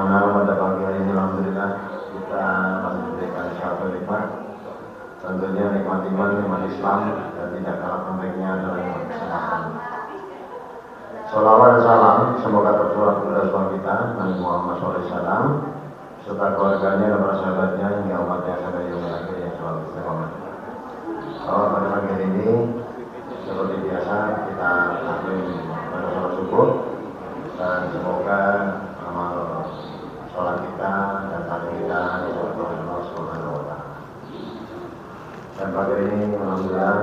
mana pada pagi hari ini alhamdulillah kita masih diberikan satu nikmat, tentunya nikmat iman, nikmat Islam, dan tidak kalah pentingnya adalah nikmat kesehatan. Salawat dan salam semoga tercurah kepada Rasul kita Nabi Muhammad SAW serta keluarganya dan para sahabatnya hingga umatnya sampai yaumil akhir yang selalu istiqomah. Pada pagi hari ini seperti biasa kita taklim pada sholat subuh, dan semoga amal sholat kita dan taklim kita dijawab oleh Allah Subhanahu wa Ta'ala. Dan pagi ini alhamdulillah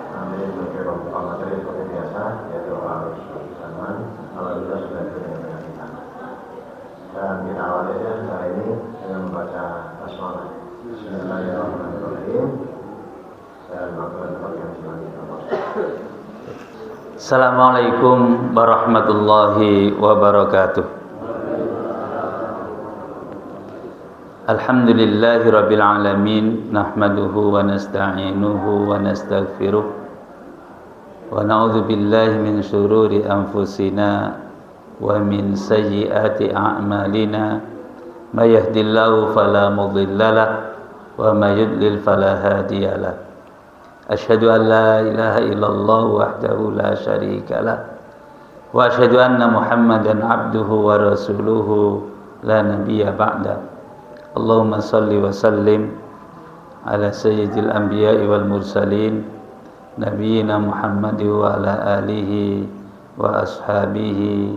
nanti beberapa buka materi seperti biasa, yaitu harus zaman alhamdulillah sudah dengan kita. Dan kita awali saja hari ini dengan membaca basmalah. Bismillahirrahmanirrahim. Dan waktu yang selanjutnya. Assalamualaikum warahmatullahi wabarakatuh. Alhamdulillahi rabbil alamin, nahmaduhu wa nasta'inuhu wa nastaghfiruh wa na'udzu billahi min syururi anfusina wa min sayyiati a'malina. May yahdihillahu fala mudhillalah wa may yudlil fala hadiyalah. Asyhadu an la ilaha illallah wahdahu la syarikalah wa asyhadu anna Muhammadan abduhu wa rasuluhu la nabiyya ba'da. Allahumma salli wa sallim ala sayyidil anbiya'i wal mursalin nabiyyina Muhammad wa ala alihi wa ashabihi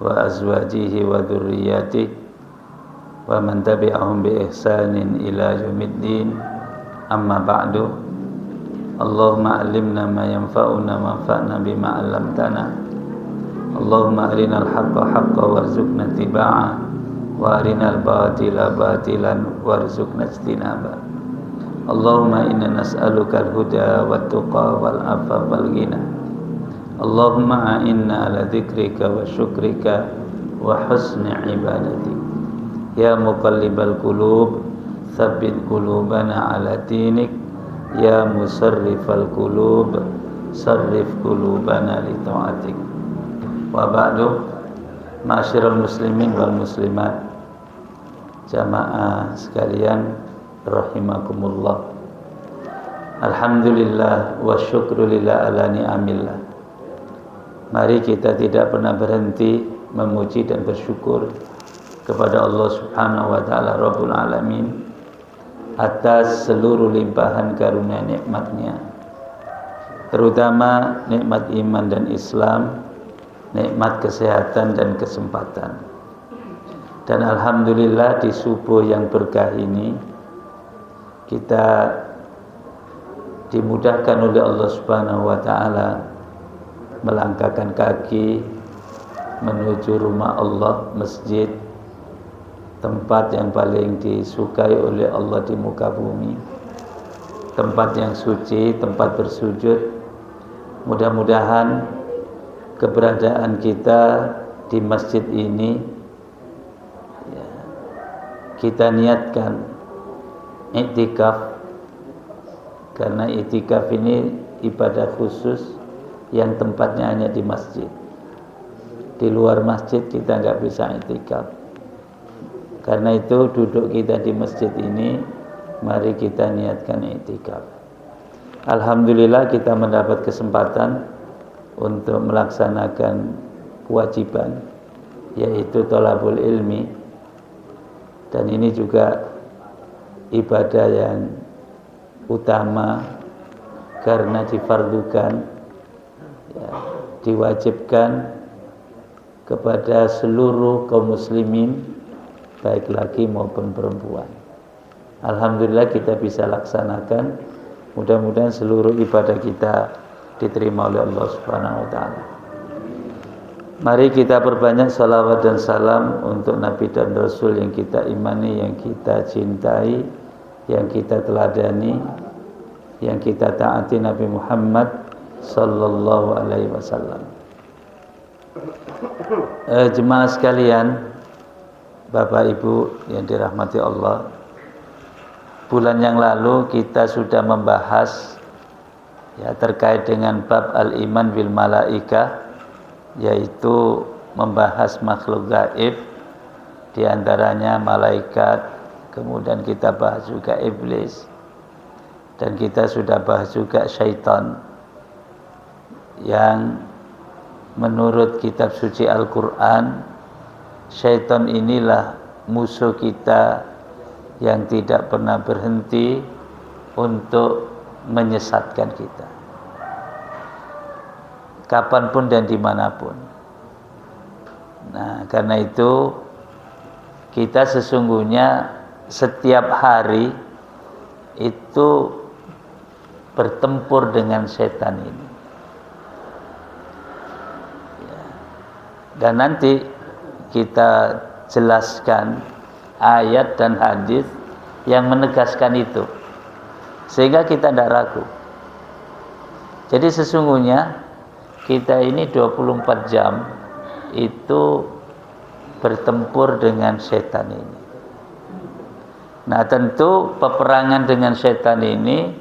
wa azwajihi wa dhurriyyatihi wa man tabi'ahum bi ihsanin ila yaumiddin. Amma ba'du. Allahumma alimna ma yanfa'una wanfa'na bima 'allamtana. Allahumma arinal haqqa haqqan warzuqna ittiba'ah wa arinal batila batilan warzuqna ijtinaba. Allahumma inna nas'aluka al-huda wat-tuqa wal-'afafa wal-ghina. Allahumma a'inna ala dzikrika wa syukrika wa husni ibadatik. Ya muqallibal qulub, tsabbit qulubana ala dinik. Ya musarrifal qulub, sarrif qulubana li ta'atik. Wa ba'du, ma'asyiral muslimin wal muslimat, jamaah sekalian rahimakumullah. Alhamdulillah wa syukru lillah ala ni'amillah. Mari kita tidak pernah berhenti memuji dan bersyukur kepada Allah Subhanahu wa Ta'ala Rabbul Alamin atas seluruh limpahan karunia nikmatnya, terutama nikmat iman dan Islam, nikmat kesehatan dan kesempatan. Dan alhamdulillah di subuh yang berkah ini kita dimudahkan oleh Allah Subhanahu wa Ta'ala melangkahkan kaki menuju rumah Allah, masjid, tempat yang paling disukai oleh Allah di muka bumi, tempat yang suci, tempat bersujud. Mudah-mudahan keberadaan kita di masjid ini ya, kita niatkan iktikaf, karena iktikaf ini ibadah khusus yang tempatnya hanya di masjid. Di luar masjid kita nggak bisa iktikaf. Karena itu duduk kita di masjid ini, mari kita niatkan iktikaf. Alhamdulillah kita mendapat kesempatan untuk melaksanakan kewajiban, yaitu thalabul ilmi. Dan ini juga ibadah yang utama karena difardukan, ya, diwajibkan kepada seluruh kaum muslimin, baik laki maupun perempuan. Alhamdulillah kita bisa laksanakan. Mudah-mudahan seluruh ibadah kita diterima oleh Allah Subhanahu wa Ta'ala. Mari kita perbanyak salawat dan salam untuk Nabi dan Rasul yang kita imani, yang kita cintai, yang kita teladani, yang kita taati, Nabi Muhammad sallallahu alaihi wasallam. Jemaah sekalian, Bapak Ibu yang dirahmati Allah, bulan yang lalu kita sudah membahas ya terkait dengan bab al-iman bil malaikah, yaitu membahas makhluk gaib Di antaranya malaikat, kemudian kita bahas juga iblis, dan kita sudah bahas juga syaitan, yang menurut kitab suci Al-Quran, syaitan inilah musuh kita yang tidak pernah berhenti untuk menyesatkan kita, kapanpun dan dimanapun. Nah, karena itu kita sesungguhnya setiap hari itu bertempur dengan setan ini. Dan nanti kita jelaskan ayat dan hadis yang menegaskan itu, sehingga kita tidak ragu. Jadi sesungguhnya kita ini 24 jam itu bertempur dengan setan ini. Nah, tentu peperangan dengan setan ini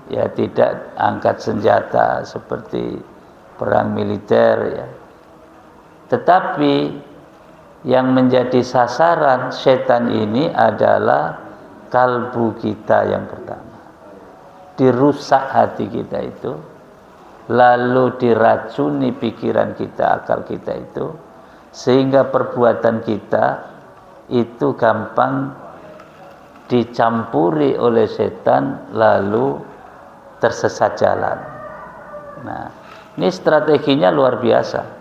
ya tidak angkat senjata seperti perang militer ya. Tetapi yang menjadi sasaran setan ini adalah kalbu kita yang pertama. Dirusak hati kita itu, lalu diracuni pikiran kita, akal kita itu, sehingga perbuatan kita itu gampang dicampuri oleh setan, lalu tersesat jalan. Nah, ini strateginya luar biasa.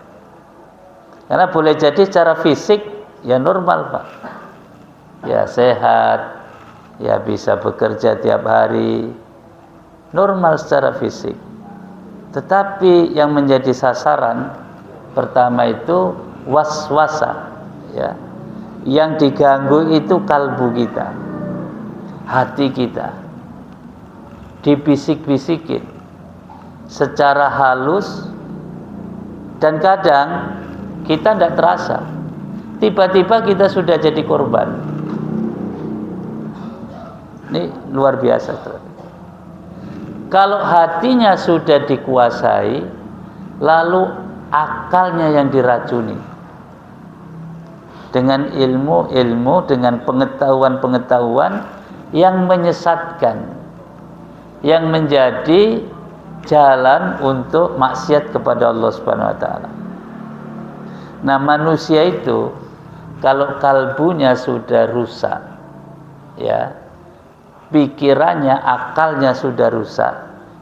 Karena boleh jadi secara fisik ya normal, Pak. Ya sehat, ya bisa bekerja tiap hari, normal secara fisik. Tetapi yang menjadi sasaran pertama itu waswasa, ya. Yang diganggu itu kalbu kita, hati kita, dibisik-bisikin secara halus, dan kadang kita tidak terasa, tiba-tiba kita sudah jadi korban. Ini luar biasa. Kalau hatinya sudah dikuasai, lalu akalnya yang diracuni dengan ilmu-ilmu, dengan pengetahuan-pengetahuan yang menyesatkan, yang menjadi jalan untuk maksiat kepada Allah Subhanahu wa taala. Nah, manusia itu kalau kalbunya sudah rusak, ya, pikirannya, akalnya sudah rusak,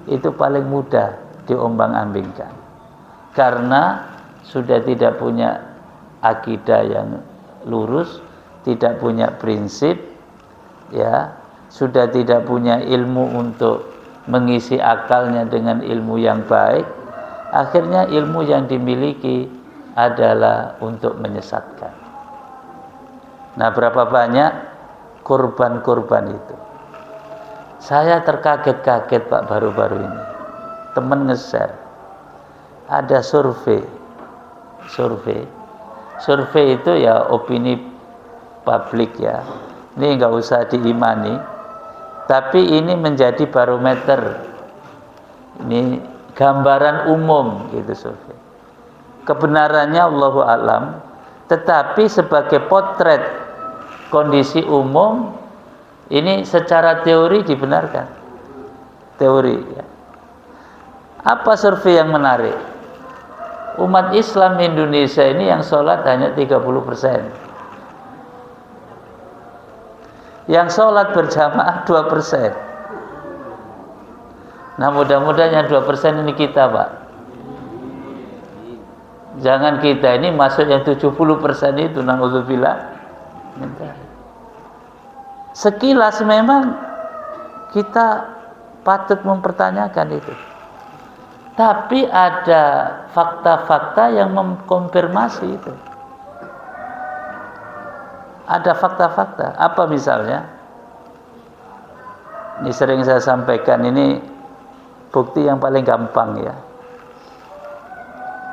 itu paling mudah diombang-ambingkan. Karena sudah tidak punya akidah yang lurus, tidak punya prinsip, ya, sudah tidak punya ilmu untuk mengisi akalnya dengan ilmu yang baik. Akhirnya ilmu yang dimiliki adalah untuk menyesatkan. Nah, berapa banyak korban-korban itu? Saya terkaget-kaget, Pak, baru-baru ini. Teman nge-share, ada survei itu ya opini publik ya. Ini nggak usah diimani, tapi ini menjadi barometer. Ini gambaran umum gitu survei. Kebenarannya Allahu a'lam, tetapi sebagai potret kondisi umum ini secara teori dibenarkan. Teori ya. Apa survei yang menarik? Umat Islam Indonesia ini yang sholat hanya 30%. Yang sholat berjamaah 2%. Nah, mudah-mudahan yang 2% ini kita, Pak. Jangan kita ini masuk yang 70% itu, na'udzubillah. Sekilas memang kita patut mempertanyakan itu. Tapi ada fakta-fakta yang mengkonfirmasi itu. Ada fakta-fakta. Apa misalnya? Ini sering saya sampaikan, ini bukti yang paling gampang ya.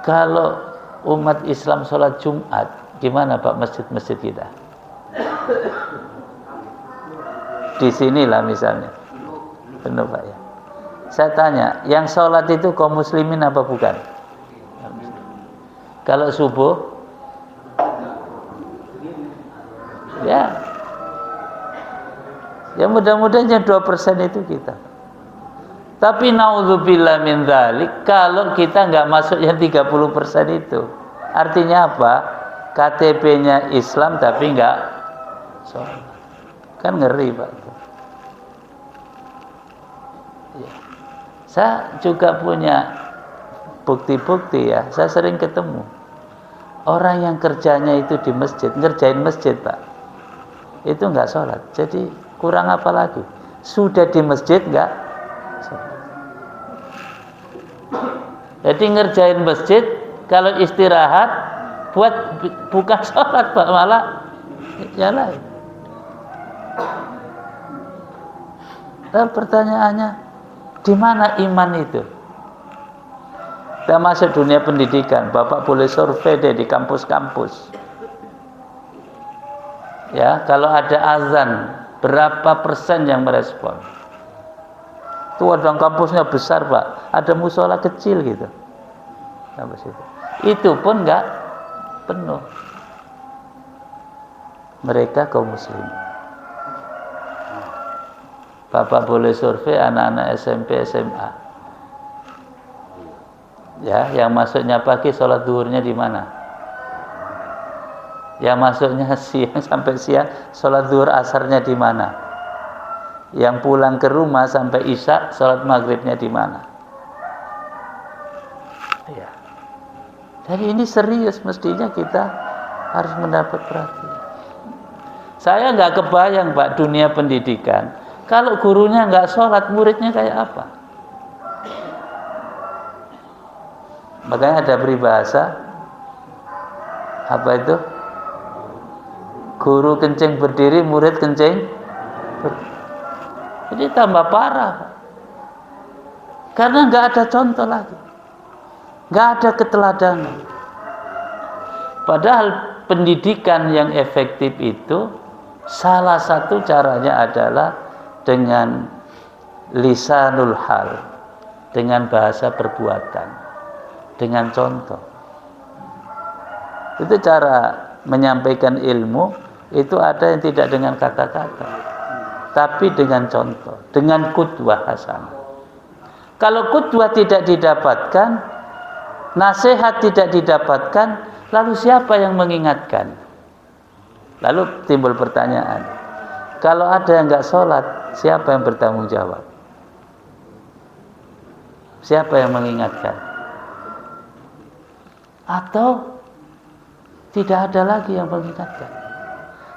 Kalau umat Islam sholat Jumat, gimana Pak masjid-masjid kita? Di sinilah misalnya. Benar Pak ya. Saya tanya, yang sholat itu kaum muslimin apa bukan? Kalau subuh, Ya mudah-mudahan yang 2% itu kita. Tapi naudzubillah min dzalik, kalau kita nggak masuk yang 30% itu, artinya apa? KTP-nya Islam tapi nggak sholat. Kan ngeri, Pak. Ya. Saya juga punya bukti-bukti ya. Saya sering ketemu orang yang kerjanya itu di masjid, ngerjain masjid, Pak. Itu nggak sholat. Jadi kurang apa lagi? Sudah di masjid nggak sholat. Jadi ngerjain masjid, kalau istirahat buat bukan sholat, Pak, malah ya lain. Dan pertanyaannya, di mana iman itu? Kita masuk dunia pendidikan, Bapak boleh survei deh di kampus-kampus. Ya, kalau ada azan, berapa persen yang merespon? Itu ada kampusnya besar, Pak. Ada musola kecil gitu. Kampus itu pun enggak penuh. Mereka kaum muslimin. Bapak boleh survei anak-anak SMP, SMA. Ya, yang masuknya pagi sholat zuhurnya di mana? Yang masuknya siang sampai siang sholat zuhur asarnya di mana? Yang pulang ke rumah sampai isya sholat maghribnya di mana? Ya. Jadi ini serius, mestinya kita harus mendapat perhatian. Saya nggak kebayang, Pak, dunia pendidikan. Kalau gurunya nggak sholat, muridnya kayak apa? Makanya ada peribahasa, apa itu? Guru kencing berdiri, murid kencing berdiri. Jadi tambah parah, karena nggak ada contoh lagi, nggak ada keteladanan. Padahal pendidikan yang efektif itu salah satu caranya adalah dengan lisanul hal, dengan bahasa perbuatan, dengan contoh. Itu cara menyampaikan ilmu, itu ada yang tidak dengan kata-kata, tapi dengan contoh, dengan qudwah hasanah. Kalau qudwah tidak didapatkan, nasihat tidak didapatkan, lalu siapa yang mengingatkan? Lalu timbul pertanyaan, kalau ada yang nggak sholat, siapa yang bertanggung jawab? Siapa yang mengingatkan? Atau tidak ada lagi yang mengingatkan,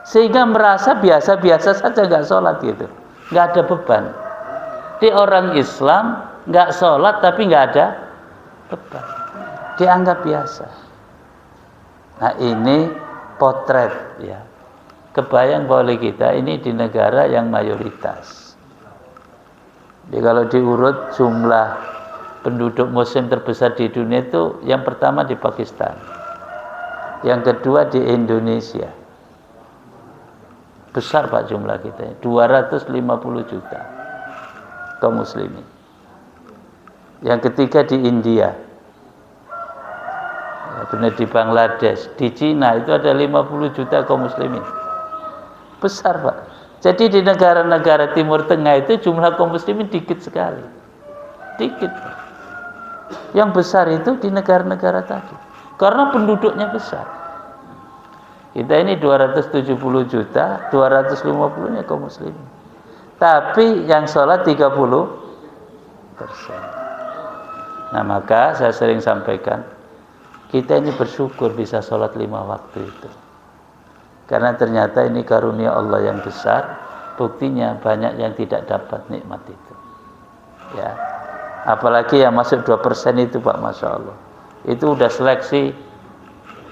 sehingga merasa biasa-biasa saja nggak sholat gitu, nggak ada beban. Di orang Islam nggak sholat tapi nggak ada beban, dianggap biasa. Nah ini potret ya, kebayang oleh kita ini di negara yang mayoritas. Jadi kalau diurut jumlah penduduk muslim terbesar di dunia itu yang pertama di Pakistan, yang kedua di Indonesia. Besar, Pak, jumlah kita, 250 juta kaum muslimin. Yang ketiga di India, kemudian di Bangladesh, di Cina itu ada 50 juta kaum muslimin. Besar, Pak. Jadi di negara-negara Timur Tengah itu jumlah kaum muslimin dikit sekali, dikit, Pak. Yang besar itu di negara-negara tadi, karena penduduknya besar. Kita ini 270 juta, 250-nya kaum muslimin. Tapi yang sholat 30%. Nah maka saya sering sampaikan, kita ini bersyukur bisa sholat 5 waktu itu. Karena ternyata ini karunia Allah yang besar. Buktinya banyak yang tidak dapat nikmat itu. Ya. Apalagi yang masuk 2% itu, Pak, Masya Allah. Itu udah seleksi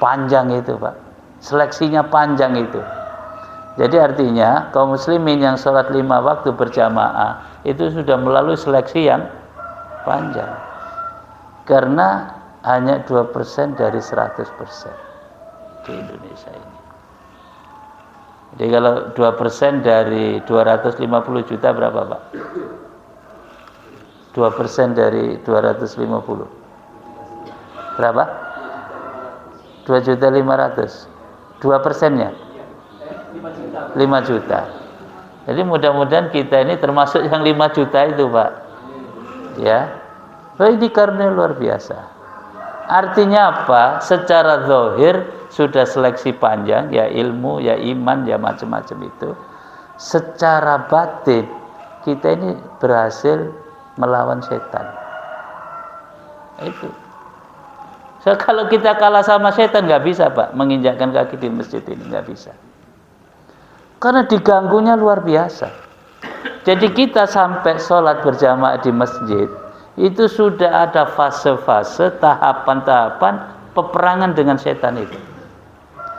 panjang itu, Pak. Seleksinya panjang itu. Jadi artinya kaum muslimin yang sholat 5 waktu berjamaah itu sudah melalui seleksi yang panjang. Karena hanya 2% dari 100% di Indonesia ini. Jadi kalau 2% dari 250 juta berapa, Pak? 2% dari 250 berapa? 2.500.000. 2%-nya 5 juta. Jadi mudah-mudahan kita ini termasuk yang 5 juta itu, Pak. Ya. Ini karena luar biasa. Artinya apa? Secara zahir sudah seleksi panjang, ya ilmu, ya iman, ya macam-macam itu. Secara batin kita ini berhasil melawan setan. Itu. So, kalau kita kalah sama setan nggak bisa, Pak, menginjakkan kaki di masjid ini nggak bisa. Karena diganggunya luar biasa. Jadi kita sampai sholat berjamaah di masjid itu sudah ada fase-fase, tahapan-tahapan peperangan dengan setan itu.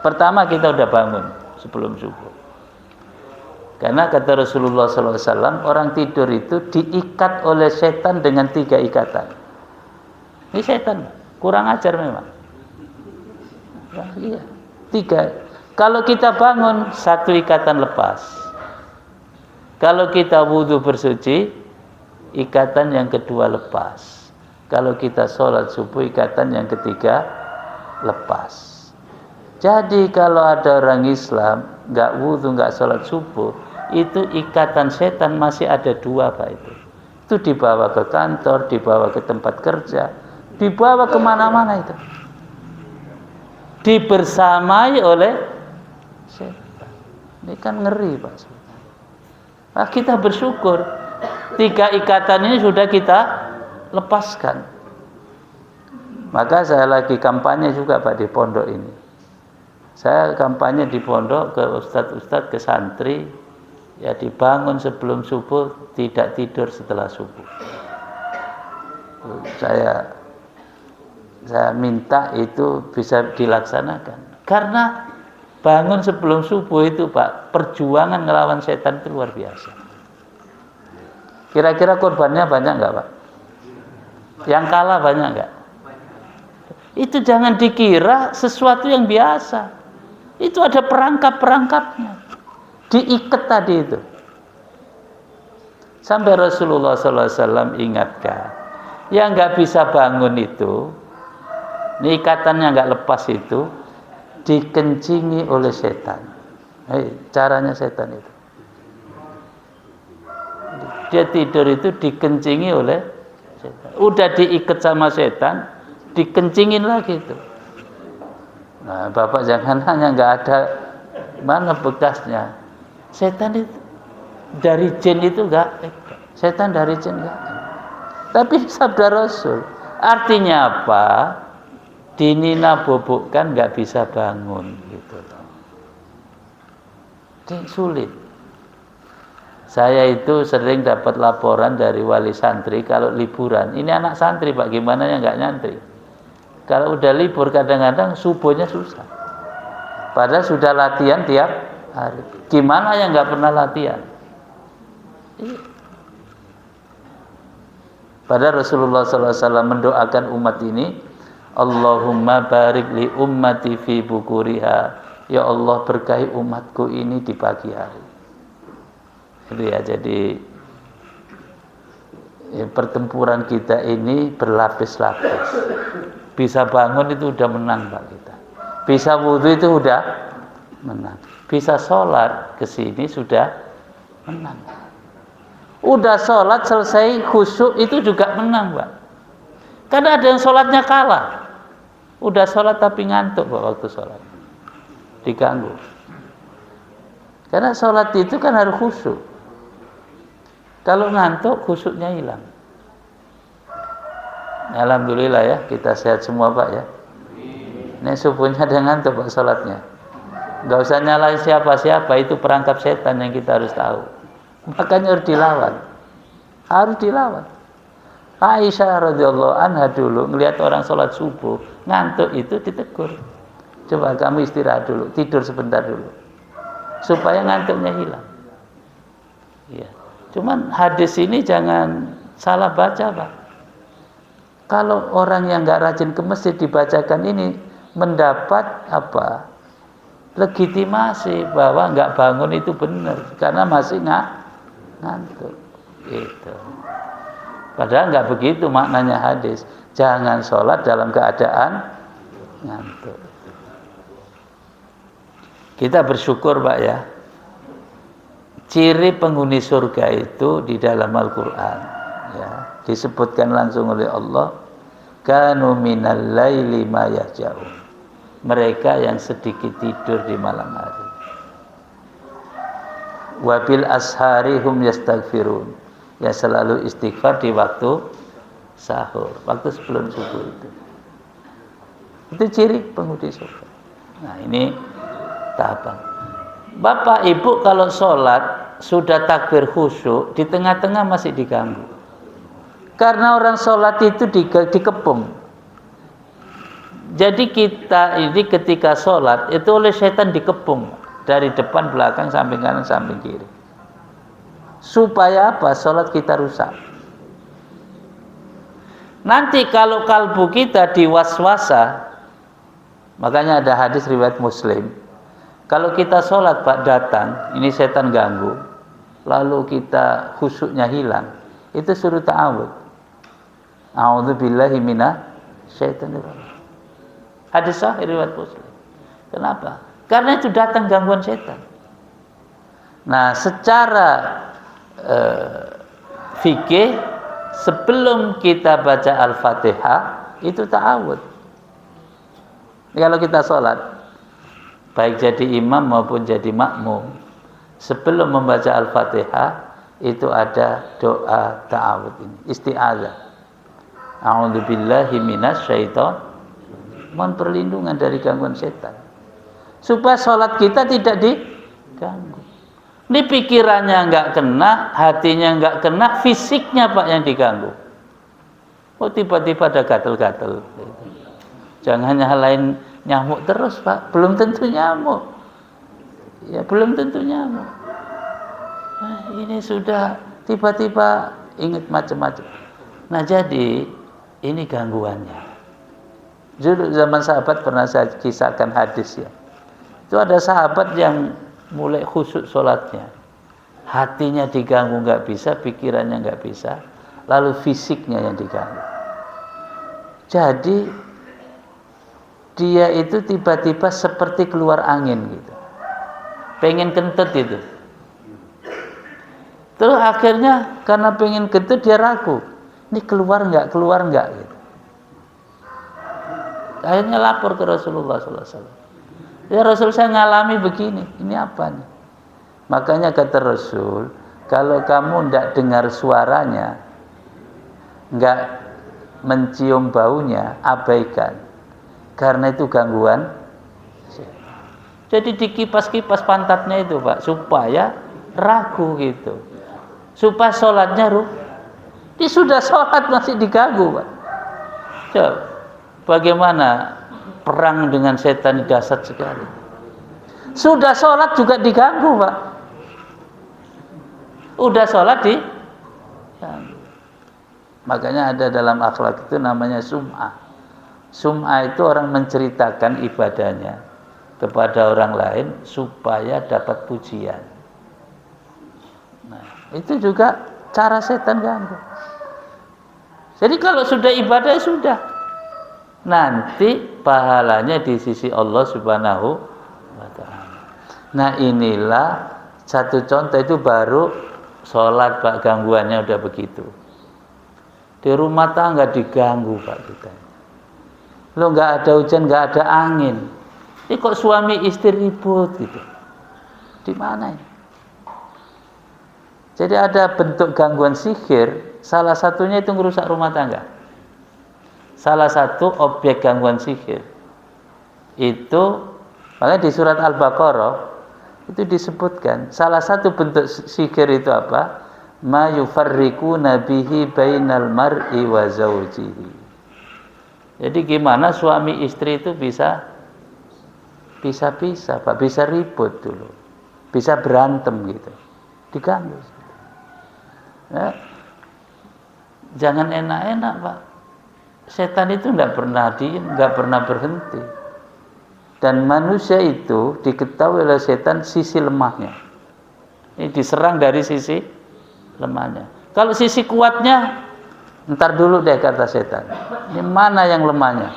Pertama kita udah bangun sebelum subuh. Karena kata Rasulullah SAW, orang tidur itu diikat oleh setan dengan 3 ikatan. Ini setan, kurang ajar memang. Iya, 3. Kalau kita bangun, 1 ikatan lepas. Kalau kita wudhu bersuci, ikatan yang kedua lepas. Kalau kita sholat subuh, ikatan yang ketiga lepas. Jadi kalau ada orang Islam nggak wudhu, nggak sholat subuh, itu ikatan setan masih ada 2, Pak. Itu dibawa ke kantor, dibawa ke tempat kerja, dibawa kemana-mana itu. Dibersamai oleh setan. Ini kan ngeri, Pak. Nah, kita bersyukur 3 ikatan ini sudah kita lepaskan. Maka saya lagi kampanye juga, Pak, di pondok ini. Saya kampanye di pondok ke ustadz-ustadz, ke santri, ya dibangun sebelum subuh, tidak tidur setelah subuh. Saya minta itu bisa dilaksanakan. Karena bangun sebelum subuh itu, Pak, perjuangan ngelawan setan itu luar biasa. Kira-kira korbannya banyak nggak, Pak? Yang kalah banyak nggak? Itu jangan dikira sesuatu yang biasa. Itu ada perangkap-perangkapnya. Diikat tadi itu. Sampai Rasulullah SAW ingatkan, yang nggak bisa bangun itu, ini ikatannya nggak lepas itu, dikencingi oleh setan. Caranya setan itu. Dia tidur itu dikencingi oleh setan. Udah diikat sama setan, dikencingin lagi itu. Nah, Bapak jangan hanya nggak ada mana bekasnya. Setan itu dari jin itu nggak. Setan dari jin nggak. Tapi sabda Rasul, artinya apa? Dinina bobokkan nggak bisa bangun gitu. Ini sulit. Saya itu sering dapat laporan dari wali santri kalau liburan. Ini anak santri, Pak, gimana ya nggak nyantri? Kalau udah libur kadang-kadang subuhnya susah. Padahal sudah latihan tiap hari. Gimana yang nggak pernah latihan? Padahal Rasulullah SAW mendoakan umat ini, Allahumma barik li ummati fi bukuriha. Ya Allah, berkahi umatku ini di pagi hari. Itu ya, jadi pertempuran kita ini berlapis-lapis. Bisa bangun itu udah menang, Pak, kita. Bisa wudhu itu udah menang. Bisa sholat ke sini sudah menang. Udah sholat selesai khusyuk itu juga menang, Pak. Karena ada yang sholatnya kalah. Udah sholat tapi ngantuk, Pak, waktu sholat. Diganggu. Karena sholat itu kan harus khusyuk. Kalau ngantuk, khusyuknya hilang. Alhamdulillah ya, kita sehat semua, Pak, ya. Ini subuhnya ada ngantuk, Pak, sholatnya. Nggak usah nyalain siapa-siapa, itu perangkap setan yang kita harus tahu. Makanya harus dilawan. Harus dilawan. Aisyah radhiyallahu anha dulu ngelihat orang sholat subuh ngantuk itu ditegur. Coba kamu istirahat dulu, tidur sebentar dulu, supaya ngantuknya hilang. Ya. Cuman hadis ini jangan salah baca, Pak. Kalau orang yang nggak rajin ke masjid dibacakan ini mendapat apa? Legitimasi bahwa nggak bangun itu benar karena masih ngantuk. Gitu. Padahal nggak begitu maknanya hadis. Jangan sholat dalam keadaan ngantuk. Kita bersyukur, Pak, ya. ciri penghuni surga itu di dalam Al-Quran, ya, disebutkan langsung oleh Allah, kanu minal laili ma yahja'un, mereka yang sedikit tidur di malam hari, wabil ashari hum yastaghfirun, ya selalu istighfar di waktu sahur, waktu sebelum subuh itu ciri penghuni surga. Nah, ini tahapan. Bapak Ibu kalau sholat sudah takbir khusyuk, di tengah-tengah masih diganggu. Karena orang sholat itu dikepung. Jadi kita ini ketika sholat itu oleh setan dikepung dari depan, belakang, samping kanan, samping kiri. Supaya apa? Sholat kita rusak. Nanti kalau kalbu kita diwaswasa, makanya ada hadis riwayat Muslim, kalau kita sholat Pak datang, ini setan ganggu, lalu kita khusyuknya hilang, itu suruh ta'awud. A'udzubillahi minasyaitonir rajim. Hadis sahih riwayat Muslim. Kenapa? Karena itu datang gangguan setan. Nah, secara fikih, sebelum kita baca Al-Fatihah itu ta'awud. Kalau kita sholat, baik jadi imam maupun jadi makmum, sebelum membaca Al-Fatihah itu ada doa ta'awud ini, isti'adzah. A'udzubillahi minasyaitonir, mohon perlindungan dari gangguan setan, supaya sholat kita tidak diganggu. Ini pikirannya nggak kena, hatinya nggak kena, fisiknya Pak yang diganggu. Oh, tiba-tiba ada gatel-gatel. Jangan nyalain nyamuk terus Pak, belum tentu nyamuk. Ya belum tentu nyamuk. Nah, ini sudah tiba-tiba ingat macam-macam. Nah, jadi ini gangguannya. Dulu zaman sahabat pernah saya kisahkan hadis ya. Itu ada sahabat yang mulai khusyuk sholatnya, hatinya diganggu nggak bisa, pikirannya nggak bisa, lalu fisiknya yang diganggu. Jadi dia itu tiba-tiba seperti keluar angin gitu, pengen kentut itu. Terus akhirnya karena pengen kentut dia ragu, ini keluar nggak gitu. Akhirnya lapor ke Rasulullah SAW. Ya Rasul, saya ngalami begini, ini apa nih? Makanya kata Rasul, kalau kamu tidak dengar suaranya, nggak mencium baunya, abaikan, karena itu gangguan. Jadi dikipas-kipas pantatnya itu Pak, supaya ragu gitu, supaya sholatnya Dia sudah sholat masih diganggu Pak. Coba, bagaimana perang dengan setan dahsyat sekali. Sudah sholat juga diganggu Pak. Udah sholat diganggu. Makanya ada dalam akhlak itu namanya sum'ah. Sum'ah itu orang menceritakan ibadahnya kepada orang lain supaya dapat pujian. Nah, itu juga cara setan ganggu. Jadi kalau sudah ibadah sudah, nanti pahalanya di sisi Allah Subhanahu wa ta'ala. Nah, inilah satu contoh, itu baru sholat Pak, gangguannya udah begitu. Di rumah tangga diganggu Pak kita. Lo nggak ada hujan, nggak ada angin, ini kok suami istri ribut gitu. Di mana ini? Jadi ada bentuk gangguan sihir, salah satunya itu merusak rumah tangga. Salah satu objek gangguan sihir itu, makanya di surat Al-Baqarah itu disebutkan salah satu bentuk sihir itu apa? Ma yufarriquna bihi bainal mar'i wa zawjihi. Jadi gimana suami istri itu bisa Pak, bisa ribut dulu, bisa berantem gitu, diganggu. Ya. Jangan enak-enak Pak. Setan itu tidak pernah diem, nggak pernah berhenti. Dan manusia itu diketahui oleh setan sisi lemahnya. Ini diserang dari sisi lemahnya. Kalau sisi kuatnya, ntar dulu deh kata setan. Ini mana yang lemahnya?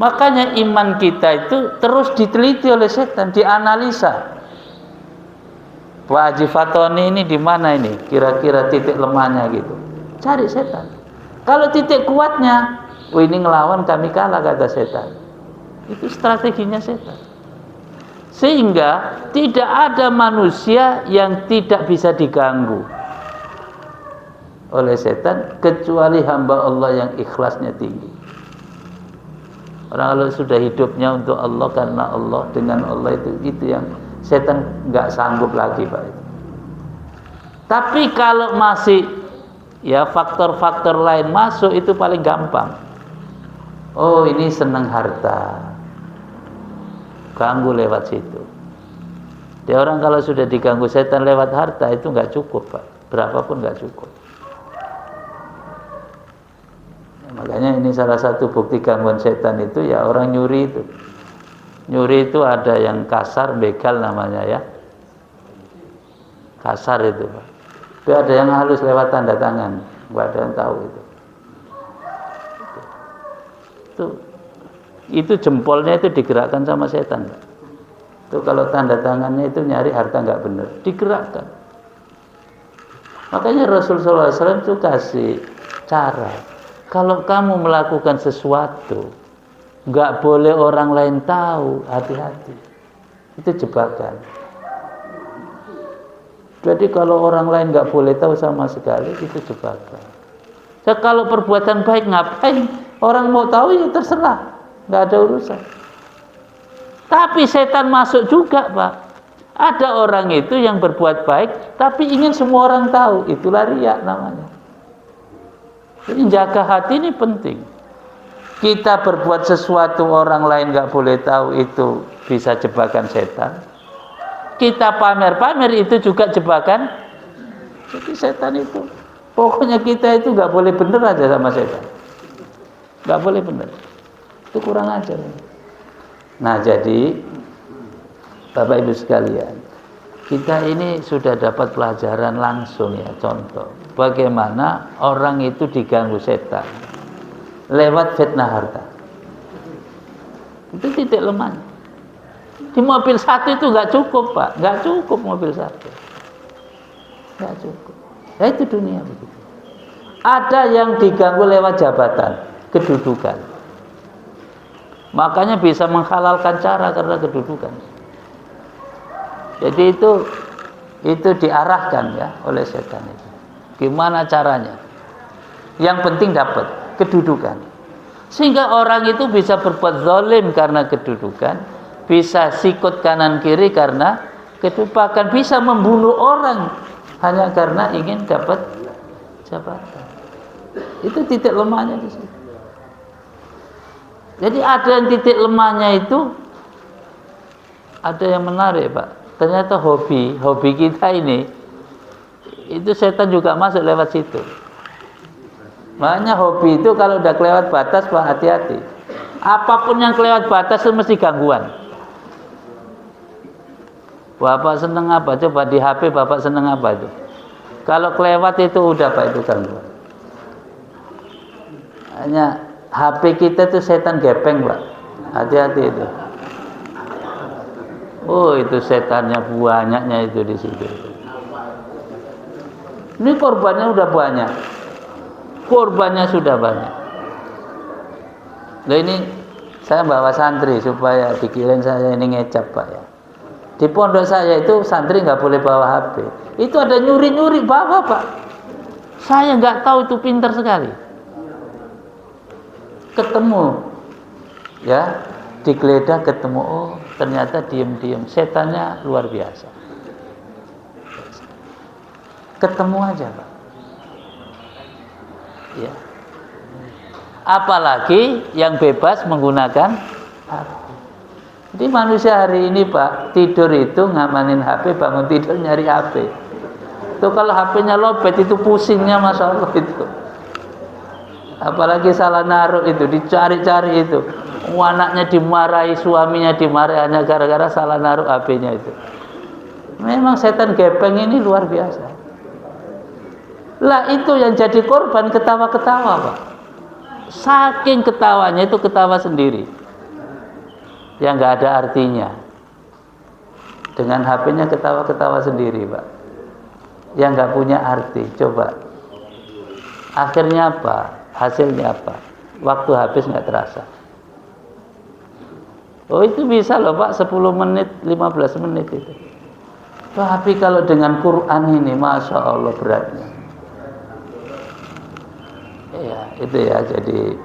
Makanya iman kita itu terus diteliti oleh setan, dianalisa. Pak Haji Fatoni ini di mana ini? Kira-kira titik lemahnya gitu. Cari setan. Kalau titik kuatnya, ini ngelawan kami kalah kata setan. Itu strateginya setan. Sehingga tidak ada manusia yang tidak bisa diganggu oleh setan kecuali hamba Allah yang ikhlasnya tinggi. Orang kalau sudah hidupnya untuk Allah, karena Allah, dengan Allah, itu yang setan nggak sanggup lagi Pak. Tapi kalau masih ya faktor-faktor lain masuk, itu paling gampang. Oh, ini senang harta, ganggu lewat situ. Dia orang kalau sudah diganggu setan lewat harta itu nggak cukup Pak, berapapun nggak cukup. Makanya ini salah satu bukti gangguan setan itu ya orang nyuri itu. Nyuri itu ada yang kasar, begal namanya ya. Kasar itu Pak. Tapi ada yang halus lewat tanda tangan, nggak ada yang tahu itu. Itu jempolnya itu digerakkan sama setan Pak. Itu kalau tanda tangannya itu nyari harta nggak benar, digerakkan. Makanya Rasulullah SAW itu kasih cara. Kalau kamu melakukan sesuatu, nggak boleh orang lain tahu, hati-hati. Itu jebakan. Jadi kalau orang lain nggak boleh tahu sama sekali, itu jebakan. Ya, kalau perbuatan baik ngapain? Orang mau tahu ya terserah, nggak ada urusan. Tapi setan masuk juga Pak. Ada orang itu yang berbuat baik, tapi ingin semua orang tahu, itulah riya namanya. Jadi jaga hati ini penting. Kita berbuat sesuatu orang lain nggak boleh tahu, itu bisa jebakan setan. Kita pamer-pamer itu juga jebakan. Jadi setan itu, pokoknya kita itu nggak boleh bener aja sama setan. Nggak boleh bener. Itu kurang ajar. Nah jadi Bapak Ibu sekalian, kita ini sudah dapat pelajaran langsung ya, contoh bagaimana orang itu diganggu setan lewat fitnah harta. Itu titik lemahnya. Di mobil satu itu nggak cukup Pak, nggak cukup mobil satu, nggak cukup. Ya itu dunia begitu. Ada yang diganggu lewat jabatan, kedudukan. Makanya bisa menghalalkan cara karena kedudukan. Jadi itu diarahkan ya oleh setan itu. Gimana caranya? Yang penting dapat kedudukan. Sehingga orang itu bisa berbuat zalim karena kedudukan, bisa sikut kanan kiri karena kedudukan, bisa membunuh orang hanya karena ingin dapat jabatan. Itu titik lemahnya di situ. Jadi ada yang titik lemahnya itu, ada yang menarik Pak. Ternyata hobi kita ini, itu setan juga masuk lewat situ. Makanya hobi itu kalau udah kelewat batas Pak, hati-hati. Apapun yang kelewat batas itu mesti gangguan. Bapak seneng apa? Coba di HP Bapak seneng apa itu? Kalau kelewat itu udah Pak, itu gangguan. Hanya HP kita tuh setan gepeng Pak, hati-hati itu. Oh itu setannya banyaknya itu di situ. Ini korbannya udah banyak, korbannya sudah banyak. Nah ini saya bawa santri supaya dikirain saya ini ngecap Pak ya. Di pondok saya itu santri nggak boleh bawa HP. Itu ada nyuri-nyuri bawa Pak. Saya nggak tahu itu pintar sekali. Ketemu ya, digeledah ketemu, oh ternyata diem-diem, setannya luar biasa. Ketemu aja Pak ya. Apalagi yang bebas menggunakan HP. Jadi manusia hari ini Pak, tidur itu ngamanin HP, bangun tidur nyari HP. Itu kalau HP-nya lobet itu pusingnya Masya Allah itu. Apalagi salah naruh itu, dicari-cari itu. Anaknya dimarahi, suaminya dimarahi hanya gara-gara salah naruh HP-nya itu. Memang setan gepeng ini luar biasa. Lah itu yang jadi korban ketawa-ketawa Pak. Saking ketawanya itu ketawa sendiri, yang nggak ada artinya. Dengan HP-nya ketawa-ketawa sendiri, Pak. Yang nggak punya arti. Coba. Akhirnya apa? Hasilnya apa? Waktu habis nggak terasa. Oh, itu bisa loh, Pak, 10 menit, 15 menit itu. Tapi kalau dengan Quran ini, Masya Allah beratnya. Ya, itu ya, jadi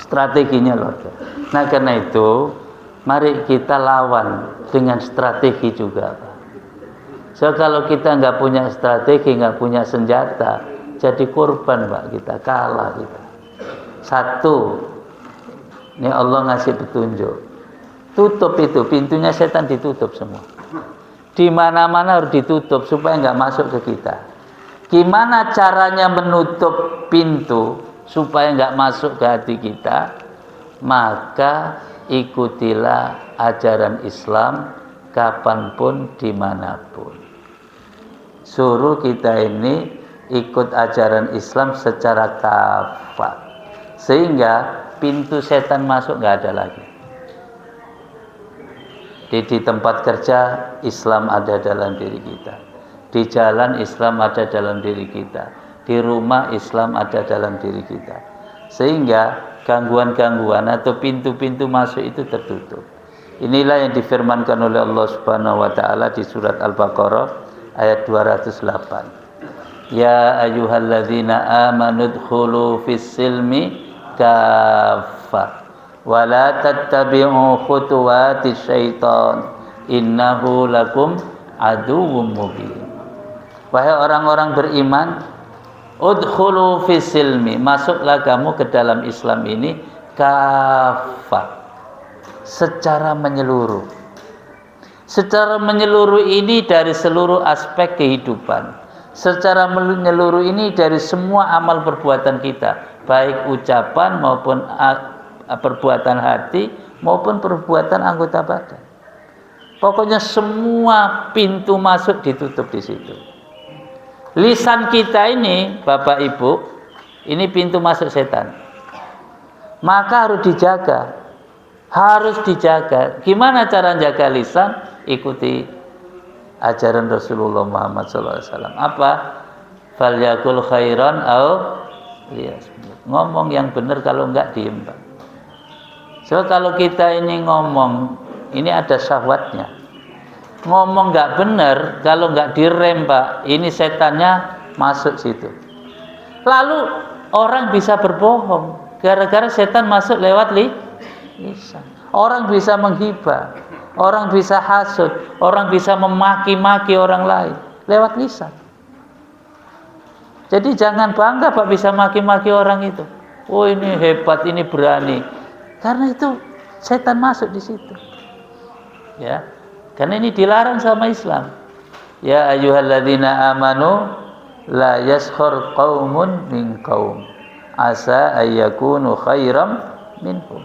strateginya loh. Nah, karena itu mari kita lawan dengan strategi juga, Pak. So, kalau kita nggak punya strategi, nggak punya senjata, jadi korban, Pak, kita kalah kita. Satu, ini Allah ngasih petunjuk. Tutup itu, pintunya setan ditutup semua. Di mana-mana harus ditutup supaya nggak masuk ke kita. Gimana caranya menutup pintu supaya nggak masuk ke hati kita? Maka ikutilah ajaran Islam kapanpun, dimanapun. Suruh kita ini ikut ajaran Islam secara kafah, sehingga pintu setan masuk nggak ada lagi. Di tempat kerja Islam ada dalam diri kita, di jalan Islam ada dalam diri kita, di rumah Islam ada dalam diri kita, sehingga gangguan-gangguan atau pintu-pintu masuk itu tertutup. Inilah yang difirmankan oleh Allah Subhanahu wa taala di surat Al-Baqarah ayat 208. Ya ayyuhalladzina amanu dkhulu fis-silmi kaffah wa la tattabi'u khutuwatis syaitan innahu lakum aduwwum mubin. Wahai orang-orang beriman, udkhulu fis-silmi, masuklah kamu ke dalam Islam ini kaffah, secara menyeluruh. Secara menyeluruh ini dari seluruh aspek kehidupan. Secara menyeluruh ini dari semua amal perbuatan kita, baik ucapan maupun perbuatan hati maupun perbuatan anggota badan. Pokoknya semua pintu masuk ditutup di situ. Lisan kita ini, Bapak Ibu, ini pintu masuk setan. Maka harus dijaga. Harus dijaga. Gimana cara jaga lisan? Ikuti ajaran Rasulullah Muhammad SAW. Apa? Falyakul khairan au liyasmut. Ngomong yang benar, kalau enggak diem, Pak. So, kalau kita ini ngomong, ini ada syahwatnya. Ngomong enggak benar, kalau enggak direm, Pak, ini setannya masuk situ. Lalu orang bisa berbohong gara-gara setan masuk lewat lisan. Orang bisa menghibah, orang bisa hasud, orang bisa memaki-maki orang lain lewat lisan. Jadi jangan bangga, Pak, bisa maki-maki orang itu. Oh, ini hebat, ini berani. Karena itu setan masuk di situ. Ya. Karena ini dilarang sama Islam. Ya ayyuhalladzina amanu la yaskhur qaumun min qaum asa ayyakunu khairam minhum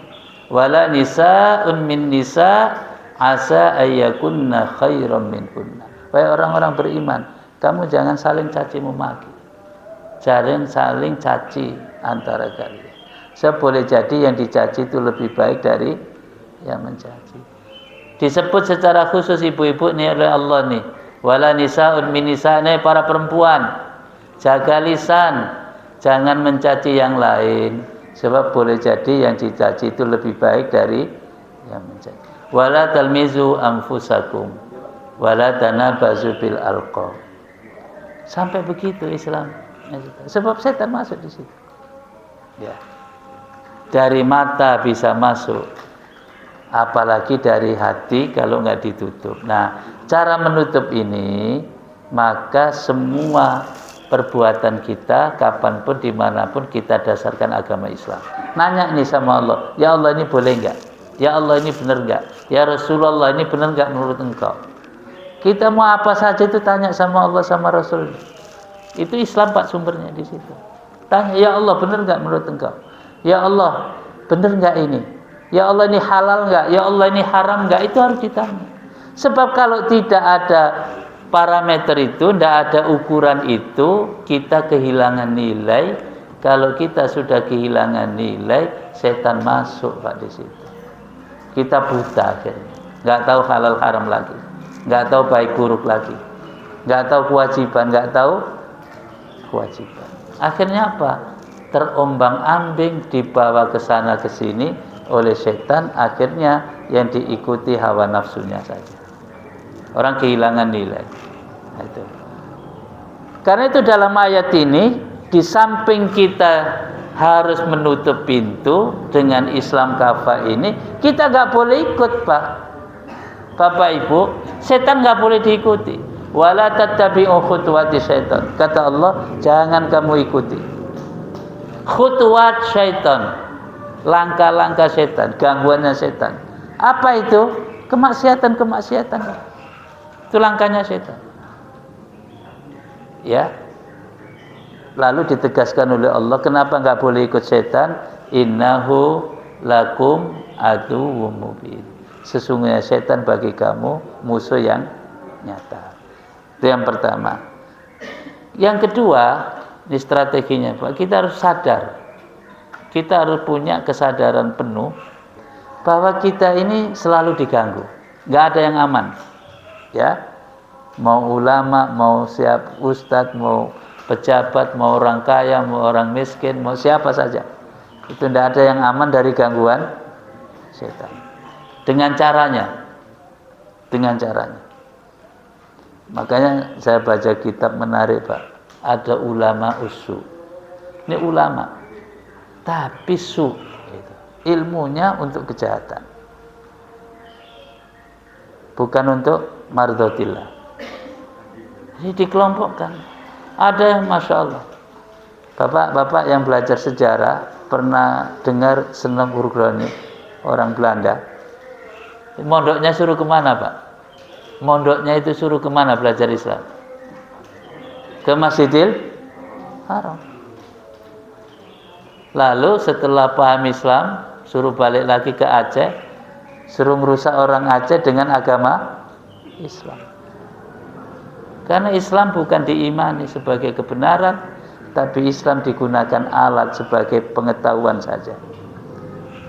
wala nisa'un min nisa' asa ayyakunna khairam minhunna. Wahai orang-orang beriman, kamu jangan saling caci memaki. Jangan saling caci antara kalian. Boleh jadi yang dicaci itu lebih baik dari yang mencaci. Disebut secara khusus ibu-ibu nih oleh Allah nih, wala nisa'un min nisa', para perempuan, jaga lisan, jangan mencaci yang lain. Sebab boleh jadi yang dicaci itu lebih baik dari yang mencaci. Wala talmizu anfusakum wala tanabazu bil alqab. Sampai begitu Islam. Sebab setan masuk di situ. Ya. Dari mata bisa masuk, apalagi dari hati kalau nggak ditutup. Nah, cara menutup ini, maka semua perbuatan kita kapanpun dimanapun kita dasarkan agama Islam. Nanya ini sama Allah, ya Allah ini boleh nggak? Ya Allah ini benar nggak? Ya Rasulullah ini benar nggak menurut engkau? Kita mau apa saja itu tanya sama Allah sama Rasul. Itu Islam, Pak, sumbernya di situ. Tanya, ya Allah benar nggak menurut engkau? Ya Allah benar nggak ini? Ya Allah ini halal nggak? Ya Allah ini haram nggak? Itu harus ditanya. Sebab kalau tidak ada parameter itu, tidak ada ukuran itu, kita kehilangan nilai. Kalau kita sudah kehilangan nilai, setan masuk, Pak, di situ. Kita buta akhirnya. nggak tahu halal haram lagi, nggak tahu baik buruk lagi, nggak tahu kewajiban, nggak tahu kewajiban. Akhirnya apa? Terombang-ambing, dibawa ke sana ke sini oleh setan. Akhirnya yang diikuti hawa nafsunya saja. Orang kehilangan nilai. Nah, itu. Karena itu dalam ayat ini, di samping kita harus menutup pintu dengan Islam kafah ini, kita nggak boleh ikut, Pak. Bapak Ibu, setan nggak boleh diikuti. Wala tattabi'u khutuwati syaitan. Kata Allah, jangan kamu ikuti khutuwat syaitan, langkah-langkah setan, gangguannya setan. Apa itu? Kemaksiatan. Itu langkahnya setan. Ya. Lalu ditegaskan oleh Allah, kenapa nggak boleh ikut setan? Innahu lakum aduwwum mubin. Sesungguhnya setan bagi kamu musuh yang nyata. Itu yang pertama. Yang kedua, ini strateginya, Pak. Kita harus sadar. Kita harus punya kesadaran penuh bahwa kita ini selalu diganggu. Nggak ada yang aman. Ya. Mau ulama, mau siap ustadz, mau pejabat, mau orang kaya, mau orang miskin, mau siapa saja. Itu tidak ada yang aman dari gangguan setan. Dengan caranya. Makanya saya baca kitab menarik, Pak. Ada ulama usu. Ini ulama. Tapi su. Gitu. Ilmunya untuk kejahatan. Bukan untuk mardhatillah. Jadi dikelompokkan. Ada yang Masya Allah. Bapak-bapak yang belajar sejarah pernah dengar Sunan Ghorghani, orang Belanda. Mondoknya suruh kemana, Pak? Mondoknya itu suruh kemana belajar Islam? Ke Masjidil Haram. Lalu setelah paham Islam, suruh balik lagi ke Aceh, suruh merusak orang Aceh dengan agama Islam. Karena Islam bukan diimani sebagai kebenaran, tapi Islam digunakan alat sebagai pengetahuan saja.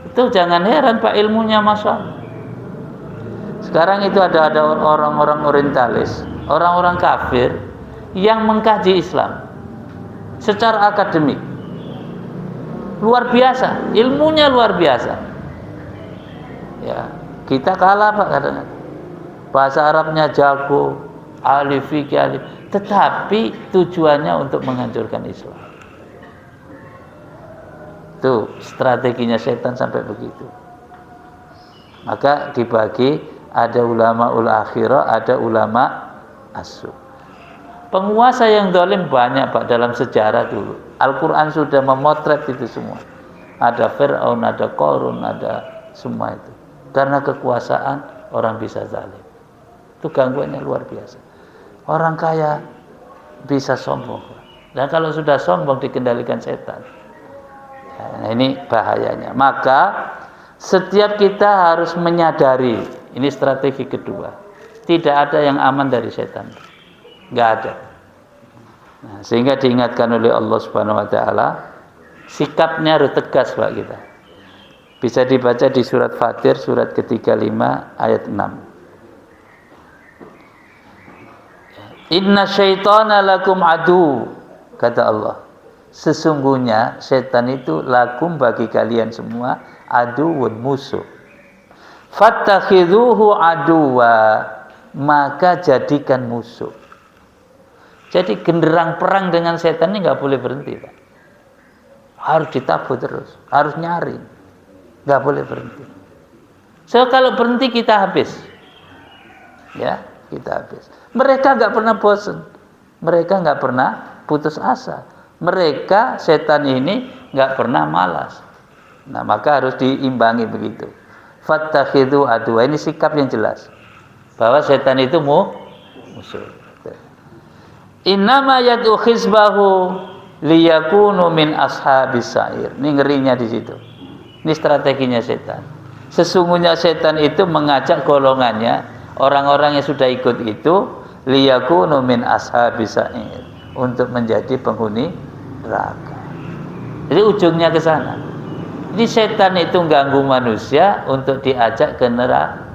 Itu jangan heran, Pak, ilmunya Masya Allah. Sekarang itu ada orang-orang orientalis, orang-orang kafir yang mengkaji Islam secara akademik. Luar biasa, ilmunya luar biasa. Ya, kita kalah, Pak, kadang-kadang. Bahasa Arabnya jago, ahli fikih, tetapi tujuannya untuk menghancurkan Islam. Tuh, strateginya setan sampai begitu. Maka dibagi, ada ulama ul akhirah, ada ulama asu. Penguasa yang zalim banyak, Pak, dalam sejarah dulu. Al-Quran sudah memotret itu semua. Ada Fir'aun, ada Qarun, ada semua itu. Karena kekuasaan orang bisa zalim. Itu gangguannya luar biasa. Orang kaya bisa sombong. Dan kalau sudah sombong dikendalikan setan. Nah, ini bahayanya. Maka setiap kita harus menyadari, ini strategi kedua. Tidak ada yang aman dari setan. Enggak ada. Nah, sehingga diingatkan oleh Allah Subhanahu wa taala, sikapnya harus tegas, Pak, kita. Bisa dibaca di surat Fatir surat ke-35 ayat 6. Inna syaitana lakum adu, kata Allah. Sesungguhnya setan itu lakum bagi kalian semua aduun, musuh. Fattakhidhuhu aduwa, maka jadikan musuh. Jadi genderang perang dengan setan ini nggak boleh berhenti, Pak. Harus ditabuh terus, harus nyari, nggak boleh berhenti. So kalau berhenti kita habis, ya kita habis. Mereka nggak pernah bosan, mereka nggak pernah putus asa, mereka setan ini nggak pernah malas. Nah, maka harus diimbangi begitu. Fattakhidhu aduwa, ini sikap yang jelas bahwa setan itu musuh. Innama yad'u hizbahu liyakunu min ashabis sa'ir. Ini ngerinya di situ. Ini strateginya setan. Sesungguhnya setan itu mengajak golongannya, orang-orang yang sudah ikut itu, liyakunu min ashabis sa'ir, untuk menjadi penghuni neraka. Jadi ujungnya ke sana. Jadi setan itu ganggu manusia untuk diajak ke neraka.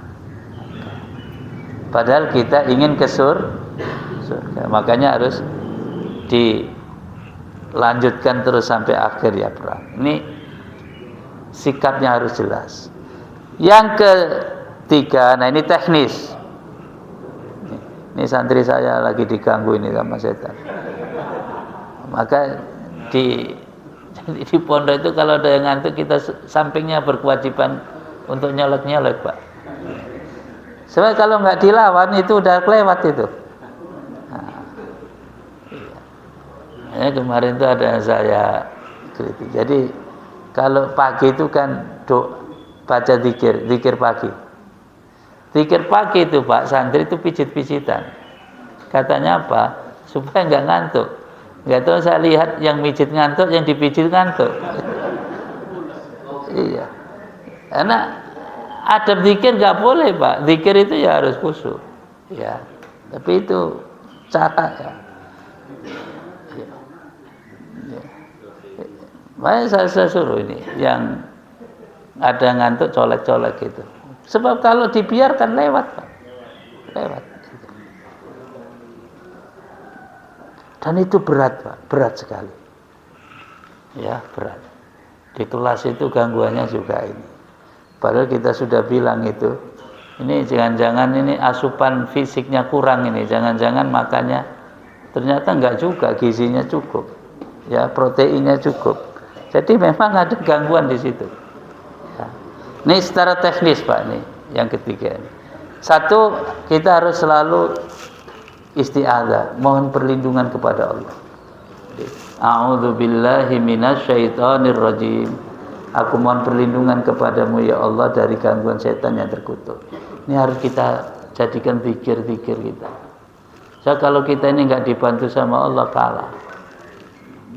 Padahal kita ingin ke surga. Makanya harus dilanjutkan terus sampai akhir ya perang. Ini sikapnya harus jelas. Yang ketiga, nah ini teknis. Ini santri saya lagi diganggu ini sama setan. Maka di pondok itu kalau ada yang ngantuk, kita sampingnya berkewajiban untuk nyolek-nyolek, Pak. Soalnya kalau nggak dilawan itu udah kelewat itu. Nah, iya. Kemarin itu ada yang saya kritik. Jadi kalau pagi itu kan baca zikir pagi. Zikir pagi itu Pak, santri itu pijit-pijitan. Katanya apa? Supaya nggak ngantuk. Nggak tahu, saya lihat yang mijit ngantuk, yang dipijit ngantuk. Iya. Karena adab zikir nggak boleh Pak. Zikir itu ya harus khusyuk. Ya. Tapi itu cara ya. Makanya saya suruh ini yang ada ngantuk colek-colek gitu. Sebab kalau dibiarkan lewat, Pak. Lewat. Dan itu berat, Pak. Berat sekali. Ya, berat. Di kelas itu gangguannya juga ini. Padahal kita sudah bilang itu. Ini jangan-jangan ini asupan fisiknya kurang ini. Jangan-jangan makannya ternyata enggak juga, gizinya cukup. Ya, proteinnya cukup. Jadi memang ada gangguan di situ. Ya. Ini secara teknis Pak, ini yang ketiga ini. Satu, kita harus selalu isti'adzah, mohon perlindungan kepada Allah. A'udzubillahi minasyaitonir rajim. Aku mohon perlindungan kepadamu ya Allah dari gangguan setan yang terkutuk. Ini harus kita jadikan zikir-zikir kita. So, kalau kita ini enggak dibantu sama Allah, kalah.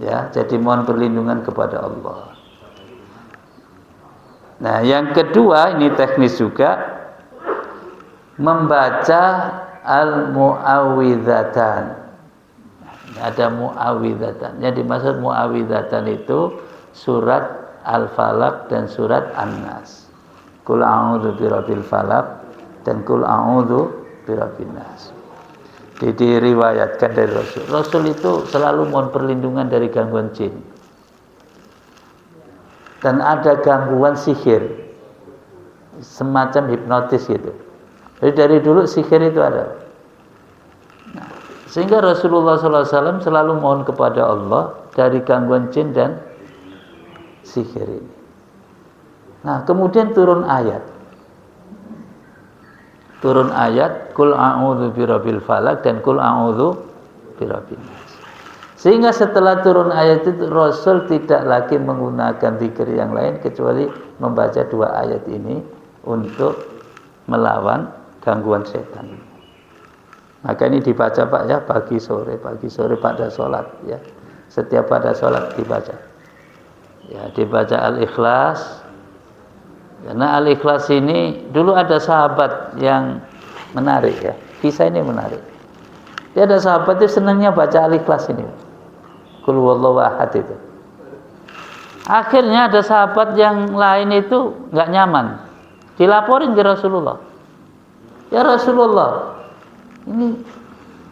Ya, jadi mohon perlindungan kepada Allah. Nah, yang kedua ini teknis juga, membaca al-mu'awwidzatan. Ada mu'awwidzatan. Yang dimaksud mu'awwidzatan itu surat Al-Falaq dan surat An-Nas. Qul a'udzu birabbil falaq dan qul a'udzu birabbin nas. Diriwayatkan dari Rasul. Rasul itu selalu mohon perlindungan dari gangguan jin. Dan ada gangguan sihir, semacam hipnotis gitu. Jadi dari dulu sihir itu ada. Nah, sehingga Rasulullah SAW selalu mohon kepada Allah dari gangguan jin dan sihir ini. Nah, kemudian turun ayat. Turun ayat Qul a'udzu birabbil falaq dan Qul a'udzu birabbin nas. Sehingga setelah turun ayat itu Rasul tidak lagi menggunakan zikir yang lain kecuali membaca dua ayat ini untuk melawan gangguan setan. Maka ini dibaca Pak ya, pagi sore pada sholat ya. Setiap pada sholat dibaca. Ya, dibaca Al-Ikhlas. Karena Al-Ikhlas ini dulu ada sahabat yang menarik ya. Kisah ini menarik. Dia ada sahabat itu senangnya baca Al-Ikhlas ini. Qul huwallahu ahad itu. Akhirnya ada sahabat yang lain itu enggak nyaman. Dilaporin ke Rasulullah. Ya Rasulullah, ini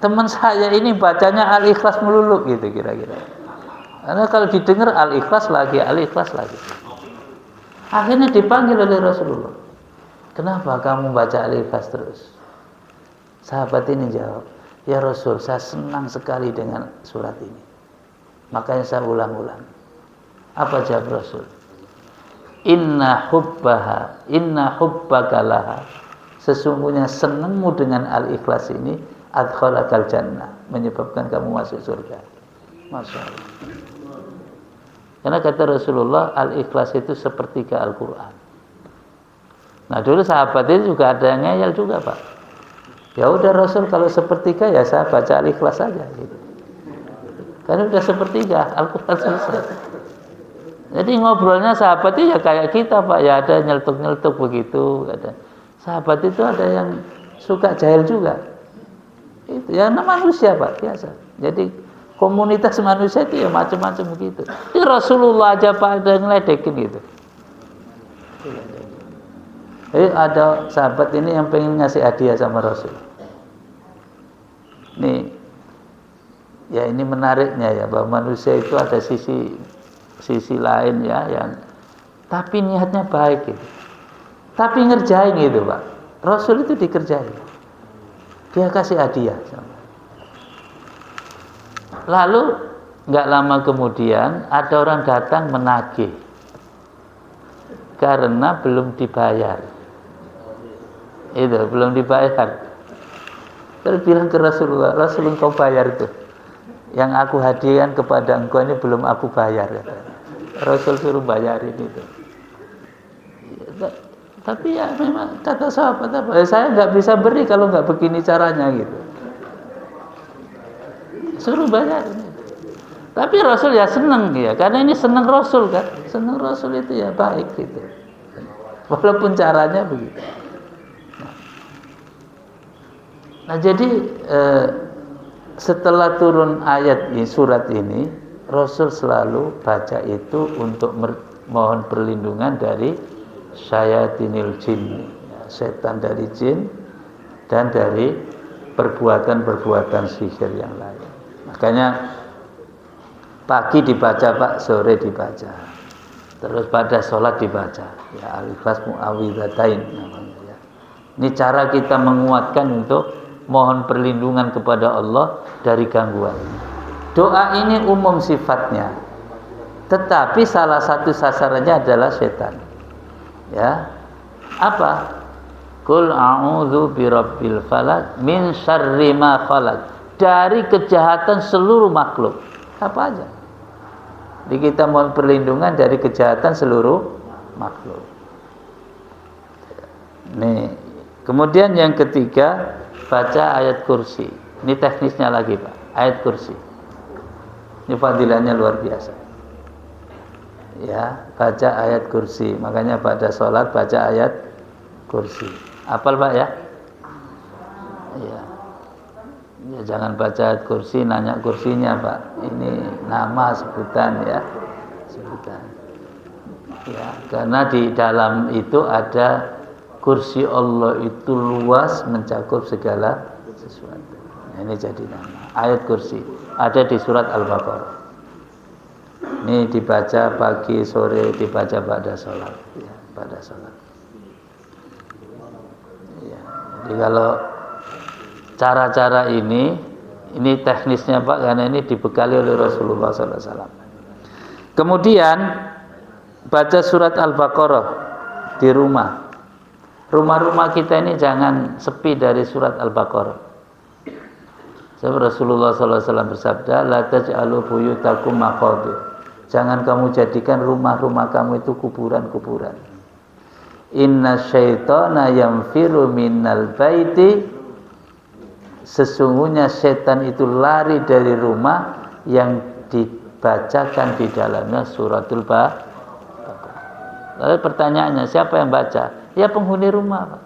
teman saya ini bacanya Al-Ikhlas melulu gitu kira-kira. Karena kalau didengar Al-Ikhlas lagi. Akhirnya dipanggil oleh Rasulullah. Kenapa kamu baca Al-Ikhlas terus? Sahabat ini jawab, ya Rasul, saya senang sekali dengan surat ini. Makanya saya ulang-ulang. Apa jawab Rasul? Inna hubbaka laha. Sesungguhnya senangmu dengan Al-Ikhlas ini adkhalakal jannah, menyebabkan kamu masuk surga. Masya Allah. Karena kata Rasulullah, Al-Ikhlas itu sepertiga Al-Quran. Nah dulu sahabat itu juga ada yang ngeyel juga Pak. Ya udah Rasul, kalau sepertiga ya saya baca Al-Ikhlas saja gitu. Karena udah sepertiga Al-Quran selesai. Jadi ngobrolnya sahabat itu ya kayak kita Pak. Ya ada nyeletuk-nyeletuk begitu. Ada. Sahabat itu ada yang suka jahil juga. Itu ya manusia Pak, biasa. Jadi komunitas manusia itu ya macam-macam begitu. Di Rasulullah aja Pak ada ngeledekin gitu. Jadi ada sahabat ini yang pengen ngasih hadiah sama Rasul. Nih, ya ini menariknya ya, bahwa manusia itu ada sisi lain ya, yang tapi niatnya baik gitu. Tapi ngerjain gitu Pak. Rasul itu dikerjain. Dia kasih hadiah. Lalu nggak lama kemudian ada orang datang menagih karena belum dibayar. Itu belum dibayar. Terus bilang ke Rasulullah, Rasul engkau bayar itu. Yang aku hadiahkan kepada engkau ini belum aku bayar. Rasul suruh bayarin itu. Tapi ya memang kata sahabat apa? Saya nggak bisa beri kalau nggak begini caranya gitu. Suruh bayarin. Tapi Rasul ya senang dia, karena ini senang Rasul kan. Senang Rasul itu ya baik gitu. Walaupun caranya begitu. Nah jadi setelah turun ayat ini, surat ini, Rasul selalu baca itu untuk mohon perlindungan dari syayatinil jin, setan dari jin dan dari perbuatan-perbuatan sihir yang lain. Makanya pagi dibaca Pak, sore dibaca, terus pada sholat dibaca. Ya al-ikhlas mu'awwidzatain namanya ya. Ini cara kita menguatkan untuk mohon perlindungan kepada Allah dari gangguan. Doa ini umum sifatnya, tetapi salah satu sasarannya adalah setan. Ya, apa? Qul a'udzu birabbil falaq min syarri ma khalaq. Dari kejahatan seluruh makhluk. Apa aja? Jadi kita mohon perlindungan dari kejahatan seluruh makhluk. Nih, kemudian yang ketiga, baca ayat kursi. Ini teknisnya lagi Pak, ayat kursi. Ini fadilahnya luar biasa. Ya, baca ayat kursi. Makanya pada sholat baca ayat kursi. Hafal Pak ya? Ya. Ya jangan baca ayat kursi, nanya kursinya Pak. Ini nama sebutan ya, sebutan. Ya, karena di dalam itu ada kursi Allah itu luas mencakup segala sesuatu. Nah, ini jadi nama. Ayat kursi ada di surat Al-Baqarah. Ini dibaca pagi sore, dibaca pada sholat. Ya, pada sholat. Ya, jadi kalau cara-cara ini teknisnya Pak, karena ini dibekali oleh Rasulullah SAW. Kemudian baca surat Al-Baqarah di rumah. Rumah-rumah kita ini jangan sepi dari surat Al-Baqarah. Sebab Rasulullah SAW bersabda, la taj'alu buyutakum maqabir. Jangan kamu jadikan rumah-rumah kamu itu kuburan-kuburan. Inna syaitana yamfiru minal baiti. Sesungguhnya setan itu lari dari rumah yang dibacakan di dalamnya suratul Baqarah. Lalu pertanyaannya, siapa yang baca? Ya penghuni rumah Pak.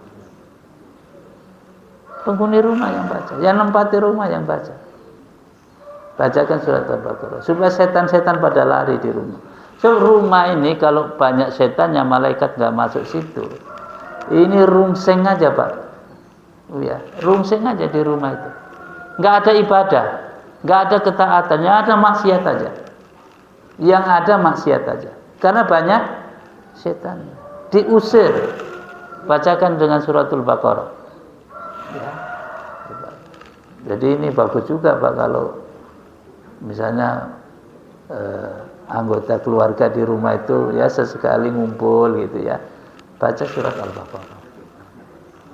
Penghuni rumah yang baca, yang nempati rumah yang baca. Bacakan surat Al-Baqarah supaya setan-setan pada lari di rumah. So rumah ini kalau banyak setannya, malaikat nggak masuk situ. Ini rungseng aja Pak. Ya, rungseng aja di rumah itu. Nggak ada ibadah, nggak ada ketaatan, yang ada maksiat aja. Yang ada maksiat aja. Karena banyak setan. Diusir. Bacakan dengan suratul Baqarah. Ya. Jadi ini bagus juga Pak kalau misalnya anggota keluarga di rumah itu ya sesekali ngumpul gitu ya, baca surat Al-Baqarah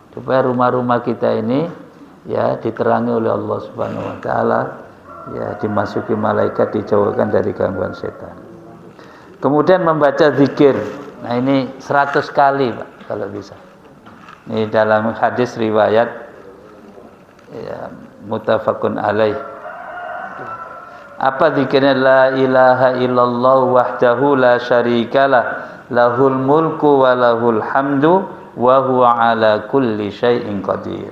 supaya rumah-rumah kita ini ya diterangi oleh Allah Subhanahu wa taala, ya dimasuki malaikat, dijauhkan dari gangguan setan. Kemudian membaca zikir. Nah ini 100 kali Pak kalau bisa. Ini dalam hadis riwayat ya, muttafaqun alaih. Apa zikirnya? La ilaha illallah wahdahu la syarikalah, lahul mulku wa lahul hamdu wa huwa ala kulli syai'in qadir.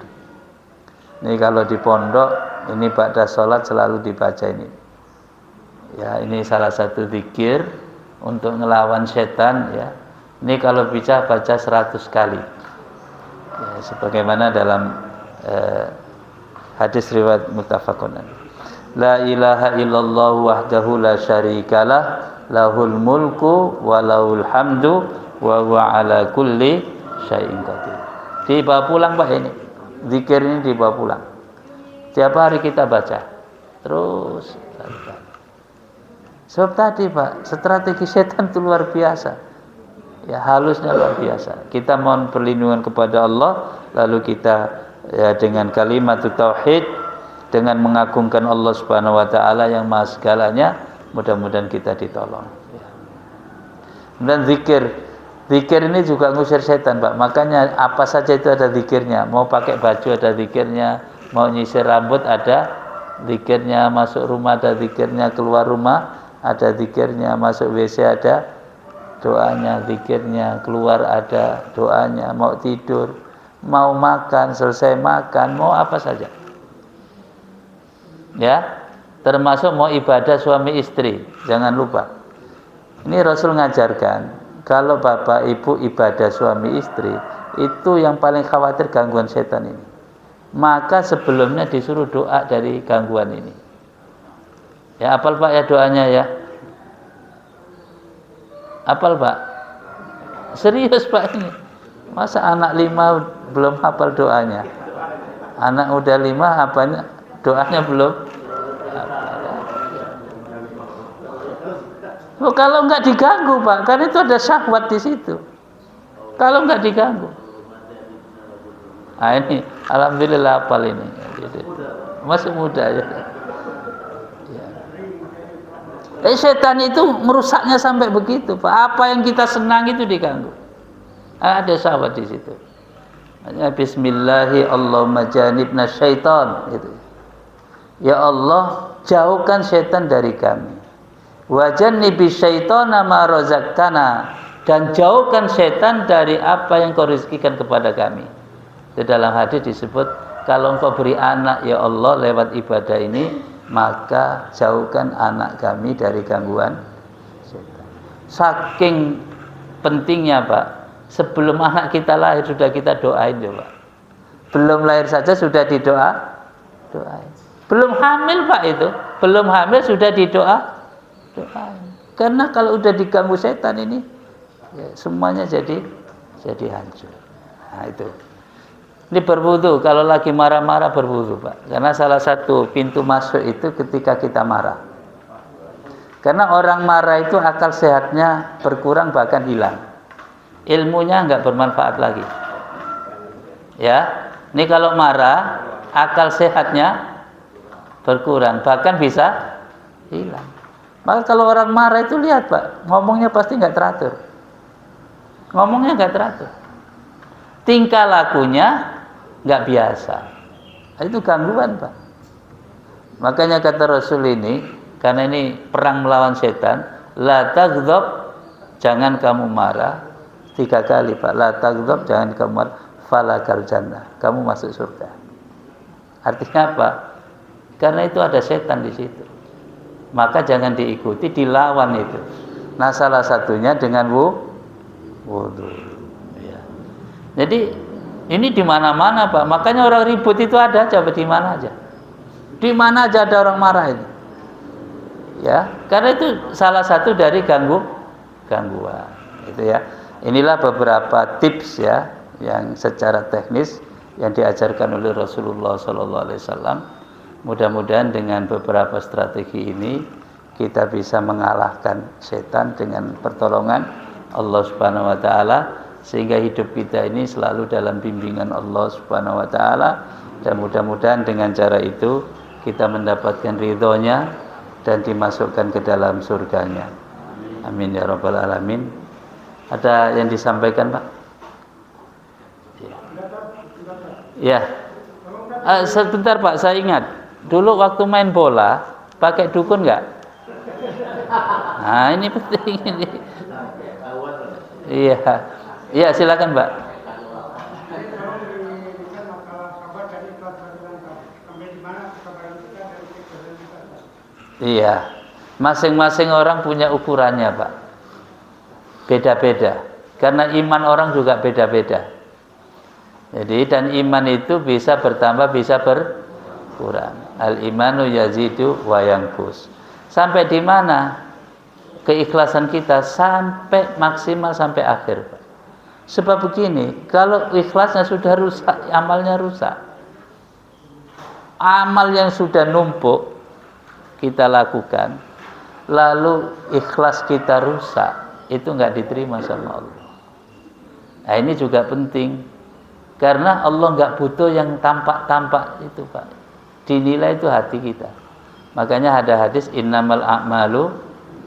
Ini kalau di pondok ini pada sholat selalu dibaca ini. Ya ini salah satu zikir untuk ngelawan setan ya. Ini kalau bisa baca 100 kali. Ya, sebagaimana dalam Hadis riwayat muttafaqun. La ilaha illallah wahdahu la syarikalah, lahul mulku wa lahul hamdu wa huwa ala kulli syai'in qadir. Dibawa pulang Pak ini. Zikir ini dibawa pulang. Tiap hari kita baca. Terus. Sebab tadi Pak, strategi setan itu luar biasa. Ya, halusnya luar biasa. Kita mohon perlindungan kepada Allah, lalu kita ya dengan kalimat tauhid, dengan mengagungkan Allah Subhanahu wa taala yang Maha segalanya, mudah-mudahan kita ditolong. Dan zikir ini juga ngusir setan, Pak. Makanya apa saja itu ada zikirnya. Mau pakai baju ada zikirnya, mau nyisir rambut ada zikirnya, masuk rumah ada zikirnya, keluar rumah ada zikirnya, masuk WC ada doanya, zikirnya, keluar ada doanya, mau tidur, mau makan, selesai makan, mau apa saja. Ya, termasuk mau ibadah suami istri, jangan lupa. Ini Rasul ngajarkan, kalau bapak ibu ibadah suami istri, itu yang paling khawatir gangguan setan ini. Maka sebelumnya disuruh doa dari gangguan ini. Ya, hafal Pak ya doanya ya. Hafal Pak? Serius Pak ini. Masa anak 5 belum hafal doanya? Anak udah 5 apanya? Doanya belum? Oh, kalau nggak diganggu Pak, kan itu ada syahwat di situ. Kalau nggak diganggu. Nah ini, alhamdulillah hafal ini. Masih muda ya. Setan itu merusaknya sampai begitu Pak. Apa yang kita senang itu diganggu. Ada syahwat di situ. Bismillahi Allahumma janibna syaitan gitu. Ya Allah, jauhkan setan dari kami. Wa jannibi syaitana ma razaqtana, dan jauhkan setan dari apa yang kau rezekikan kepada kami. Di dalam hadis disebut, kalau engkau beri anak ya Allah lewat ibadah ini, maka jauhkan anak kami dari gangguan setan. Saking pentingnya Pak, sebelum anak kita lahir sudah kita doain ya Pak. Belum lahir saja sudah doain. Belum hamil Pak itu, belum hamil sudah doain. Karena kalau udah diganggu setan ini, ya, semuanya jadi hancur. Nah itu. Ini berwudu, kalau lagi marah-marah berwudu Pak. Karena salah satu pintu masuk itu ketika kita marah. Karena orang marah itu akal sehatnya berkurang bahkan hilang. Ilmunya nggak bermanfaat lagi. Ya, ini kalau marah akal sehatnya berkurang bahkan bisa hilang. Maka kalau orang marah itu lihat Pak, ngomongnya pasti nggak teratur. Ngomongnya nggak teratur. Tingkah lakunya nggak biasa. Itu gangguan Pak. Makanya kata Rasul ini, karena ini perang melawan setan, la taghdab, jangan kamu marah. 3 kali Pak, la taghdab, jangan kamu marah, falakal jannah, kamu masuk surga. Artinya apa? Karena itu ada setan di situ. Maka jangan diikuti, dilawan itu. Nah salah satunya dengan wudu. Ya. Jadi ini di mana-mana Pak. Makanya orang ribut itu ada, coba di mana aja. Di mana aja ada orang marah ini. Ya, karena itu salah satu dari gangguan. Itu ya. Inilah beberapa tips ya yang secara teknis yang diajarkan oleh Rasulullah SAW. Mudah-mudahan dengan beberapa strategi ini kita bisa mengalahkan setan dengan pertolongan Allah Subhanahu wa taala, sehingga hidup kita ini selalu dalam bimbingan Allah Subhanahu wa taala, dan mudah-mudahan dengan cara itu kita mendapatkan ridhonya dan dimasukkan ke dalam surganya. Amin ya rabbal alamin. Ada yang disampaikan Pak? Ya. Sebentar Pak, saya ingat dulu waktu main bola pakai dukun nggak? Nah ini penting ini. Iya, iya silakan Pak. Iya, masing-masing orang punya ukurannya Pak. Beda-beda. Karena iman orang juga beda-beda. Jadi dan iman itu bisa bertambah, bisa kurang. Al-imanu yazidu wa yanqus. Sampai di mana keikhlasan kita? Sampai maksimal sampai akhir, Pak. Sebab begini, kalau ikhlasnya sudah rusak, amalnya rusak. Amal yang sudah numpuk kita lakukan, lalu ikhlas kita rusak, itu enggak diterima sama Allah. Nah, ini juga penting, karena Allah enggak butuh yang tampak-tampak itu, Pak. Dinilai itu hati kita. Makanya ada hadis innamal a'malu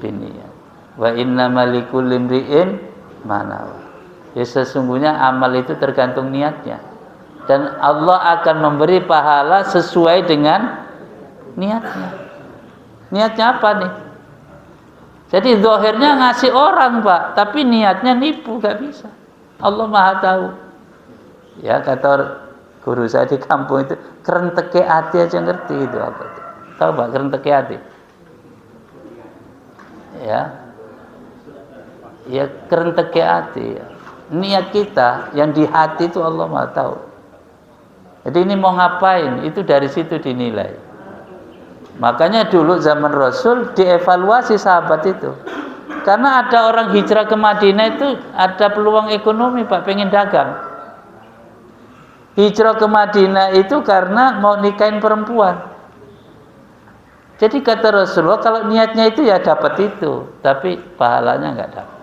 binniyat wa innamal likulli imri'in ma nawa. Ya, sesungguhnya amal itu tergantung niatnya, dan Allah akan memberi pahala sesuai dengan niatnya. Niatnya apa nih? Jadi zahirnya ngasih orang, Pak, tapi niatnya nipu, gak bisa. Allah Maha tahu. Ya, kata guru saya di kampung itu, kerenteke hati aja ngerti itu apa itu. Tahu Pak, kerenteke hati? Ya kerenteke hati. Niat kita yang di hati itu Allah Maha tahu. Jadi ini mau ngapain, itu dari situ dinilai. Makanya dulu zaman Rasul dievaluasi sahabat itu. Karena ada orang hijrah ke Madinah itu ada peluang ekonomi, Pak, pengen dagang. Hijrah ke Madinah itu karena mau nikahin perempuan. Jadi kata Rasulullah, kalau niatnya itu ya dapat itu, tapi pahalanya enggak dapat.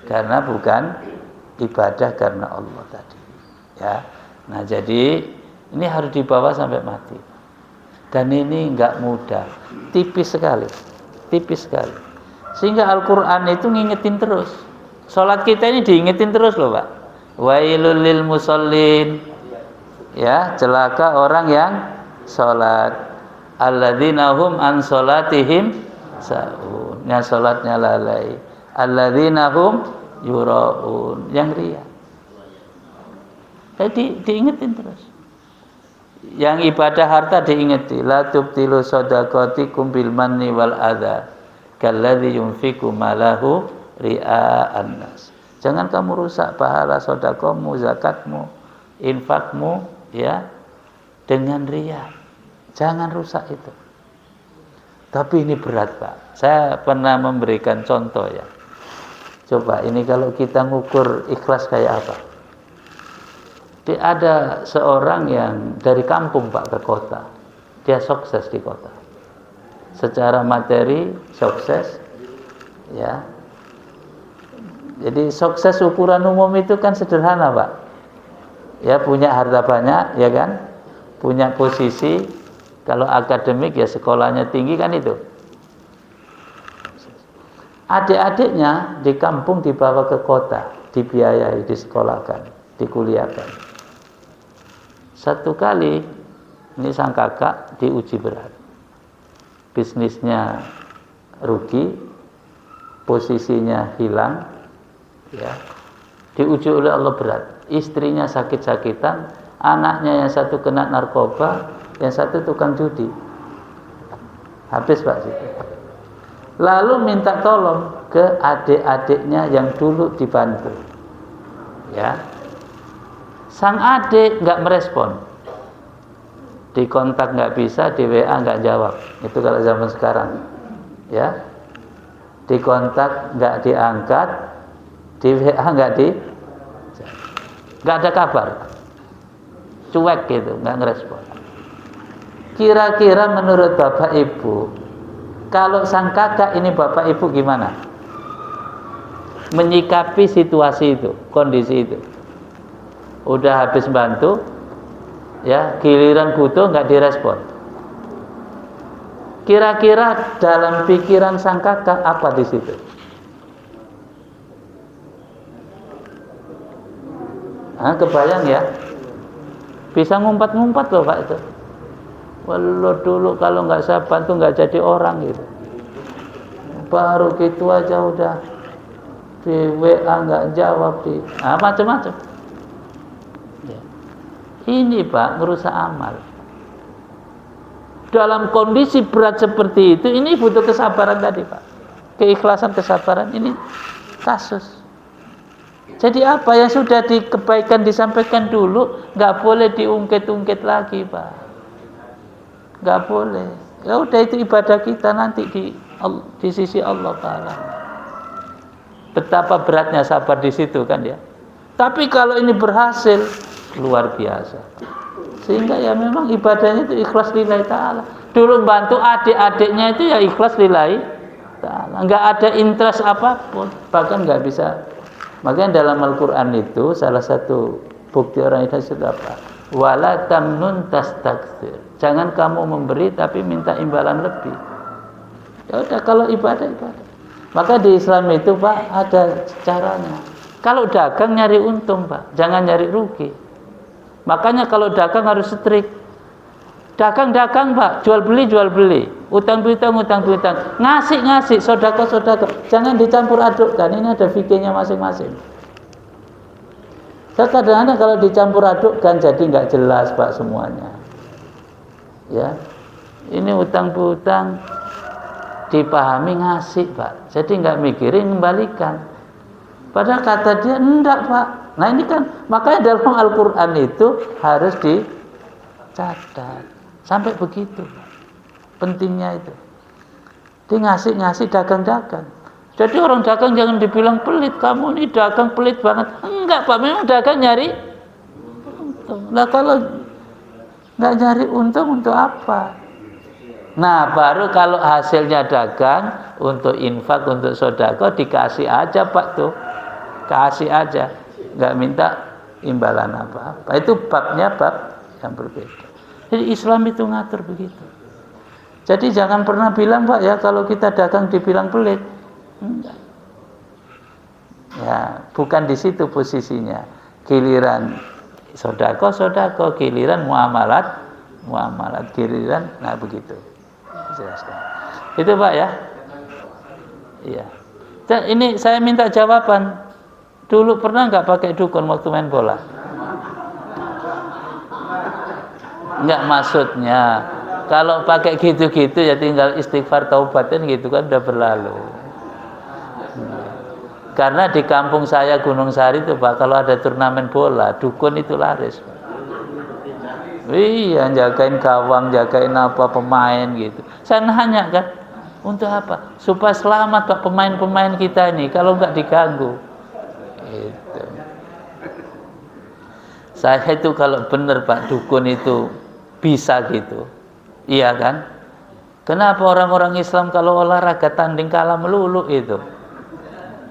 Karena bukan ibadah karena Allah tadi. Ya. Nah, jadi ini harus dibawa sampai mati. Dan ini enggak mudah, tipis sekali. Sehingga Al-Quran itu ngingetin terus. Salat kita ini diingetin terus loh, Pak. Wailul lil musallin. Ya, celaka orang yang salat. Alladzina hum an salatihim sahun. Yang salatnya lalai. Alladzina hum yuraun. Yang riya. Jadi diingetin terus. Yang ibadah harta diingeti, la tubtilu shadaqatikum bil manni wal adza kalladzi yunfiqu malahu ria'an nas. Jangan kamu rusak pahala sedekahmu, zakatmu, infakmu ya dengan riya. Jangan rusak itu. Tapi ini berat, Pak. Saya pernah memberikan contoh ya. Coba ini kalau kita ngukur ikhlas kayak apa? Ada seorang yang dari kampung, Pak, ke kota. Dia sukses di kota. Secara materi sukses, ya. Jadi sukses ukuran umum itu kan sederhana, Pak. Ya, punya harta banyak, ya kan? Punya posisi. Kalau akademik ya sekolahnya tinggi kan itu. Adik-adiknya di kampung dibawa ke kota, dibiayai, disekolahkan, dikuliahkan. Satu kali ini sang kakak diuji berat, bisnisnya rugi, posisinya hilang, ya, diuji oleh Allah berat. Istrinya sakit-sakitan, anaknya yang satu kena narkoba, yang satu tukang judi. Habis, Pak, situ. Lalu minta tolong ke adik-adiknya yang dulu dibantu, ya. Sang adik nggak merespon, di kontak nggak bisa, di WA nggak jawab. Itu kalau zaman sekarang, ya. Di kontak nggak diangkat, di WA nggak ada kabar, cuek gitu, nggak ngerespon. Kira-kira menurut Bapak Ibu, kalau sang kakak ini Bapak Ibu gimana menyikapi situasi itu, kondisi itu? Udah habis bantu, ya, giliran butuh nggak direspon. Kira-kira dalam pikiran sang kakak apa di situ? Kebayang ya? Bisa ngumpat-ngumpat loh, Pak, itu. Walau dulu kalau nggak saya bantu nggak jadi orang gitu. Baru gitu aja udah di WA nggak jawab, macam-macam. Ini, Pak, merusak amal. Dalam kondisi berat seperti itu, ini butuh kesabaran tadi, Pak. Keikhlasan, kesabaran, ini kasus. Jadi apa yang sudah dikebaikan disampaikan dulu, nggak boleh diungkit-ungkit lagi, Pak. nggak boleh. Ya udah, itu ibadah kita nanti di sisi Allah Ta'ala. Betapa beratnya sabar di situ kan ya. Tapi kalau ini berhasil, luar biasa. Sehingga ya memang ibadahnya itu ikhlas lillahi ta'ala. Dulu bantu adik-adiknya itu ya ikhlas lillahi ta'ala. Nggak ada interest apapun. Bahkan nggak bisa. Makanya dalam Al-Quran itu salah satu bukti orang ikhlas itu apa? Wala tamnun tastakthir. Jangan kamu memberi tapi minta imbalan lebih. Ya udah, kalau ibadah. Maka di Islam itu Pak ada caranya. Kalau dagang nyari untung Pak, jangan nyari rugi. Makanya kalau dagang harus strict. Dagang Pak, jual beli, utang piutang, ngasih, sodako. Jangan dicampur adukkan. Ini ada fikihnya masing-masing. Kadang-kadang kalau dicampur adukkan jadi nggak jelas Pak semuanya. Ya, ini utang piutang dipahami ngasih Pak, jadi nggak mikirin kembalikan. Padahal kata dia enggak Pak. Nah ini kan makanya dalam Al-Quran itu harus dicatat sampai begitu Pak. Pentingnya itu. Dia ngasih dagang. Jadi orang dagang jangan dibilang pelit. Kamu ini dagang pelit banget. Enggak Pak, memang dagang nyari untung. Nah kalau nggak nyari untung untuk apa? Nah baru kalau hasilnya dagang untuk infak, untuk sedekah dikasih aja Pak tuh. Kasih aja, nggak minta imbalan apa-apa. Itu babnya bab yang berbeda. Jadi Islam itu ngatur begitu. Jadi jangan pernah bilang Pak ya kalau kita dagang dibilang pelit. Enggak. Ya, bukan di situ posisinya. Giliran sedekah, giliran muamalat, giliran, nah begitu. Jelaskan. Itu Pak ya. Iya. Dan ini saya minta jawaban. Dulu pernah nggak pakai dukun waktu main bola? Nggak, maksudnya kalau pakai gitu-gitu ya tinggal istighfar taubatin gitu kan udah berlalu. Karena di kampung saya Gunung Sari itu Pak, kalau ada turnamen bola dukun itu laris. Iya, jagain gawang, jagain apa pemain gitu. Saya nanya kan, untuk apa? Supaya selamat Pak pemain-pemain kita ini kalau nggak diganggu. Itu. Saya itu kalau benar Pak dukun itu bisa gitu, iya kan? Kenapa orang-orang Islam kalau olahraga tanding kalah melulu itu?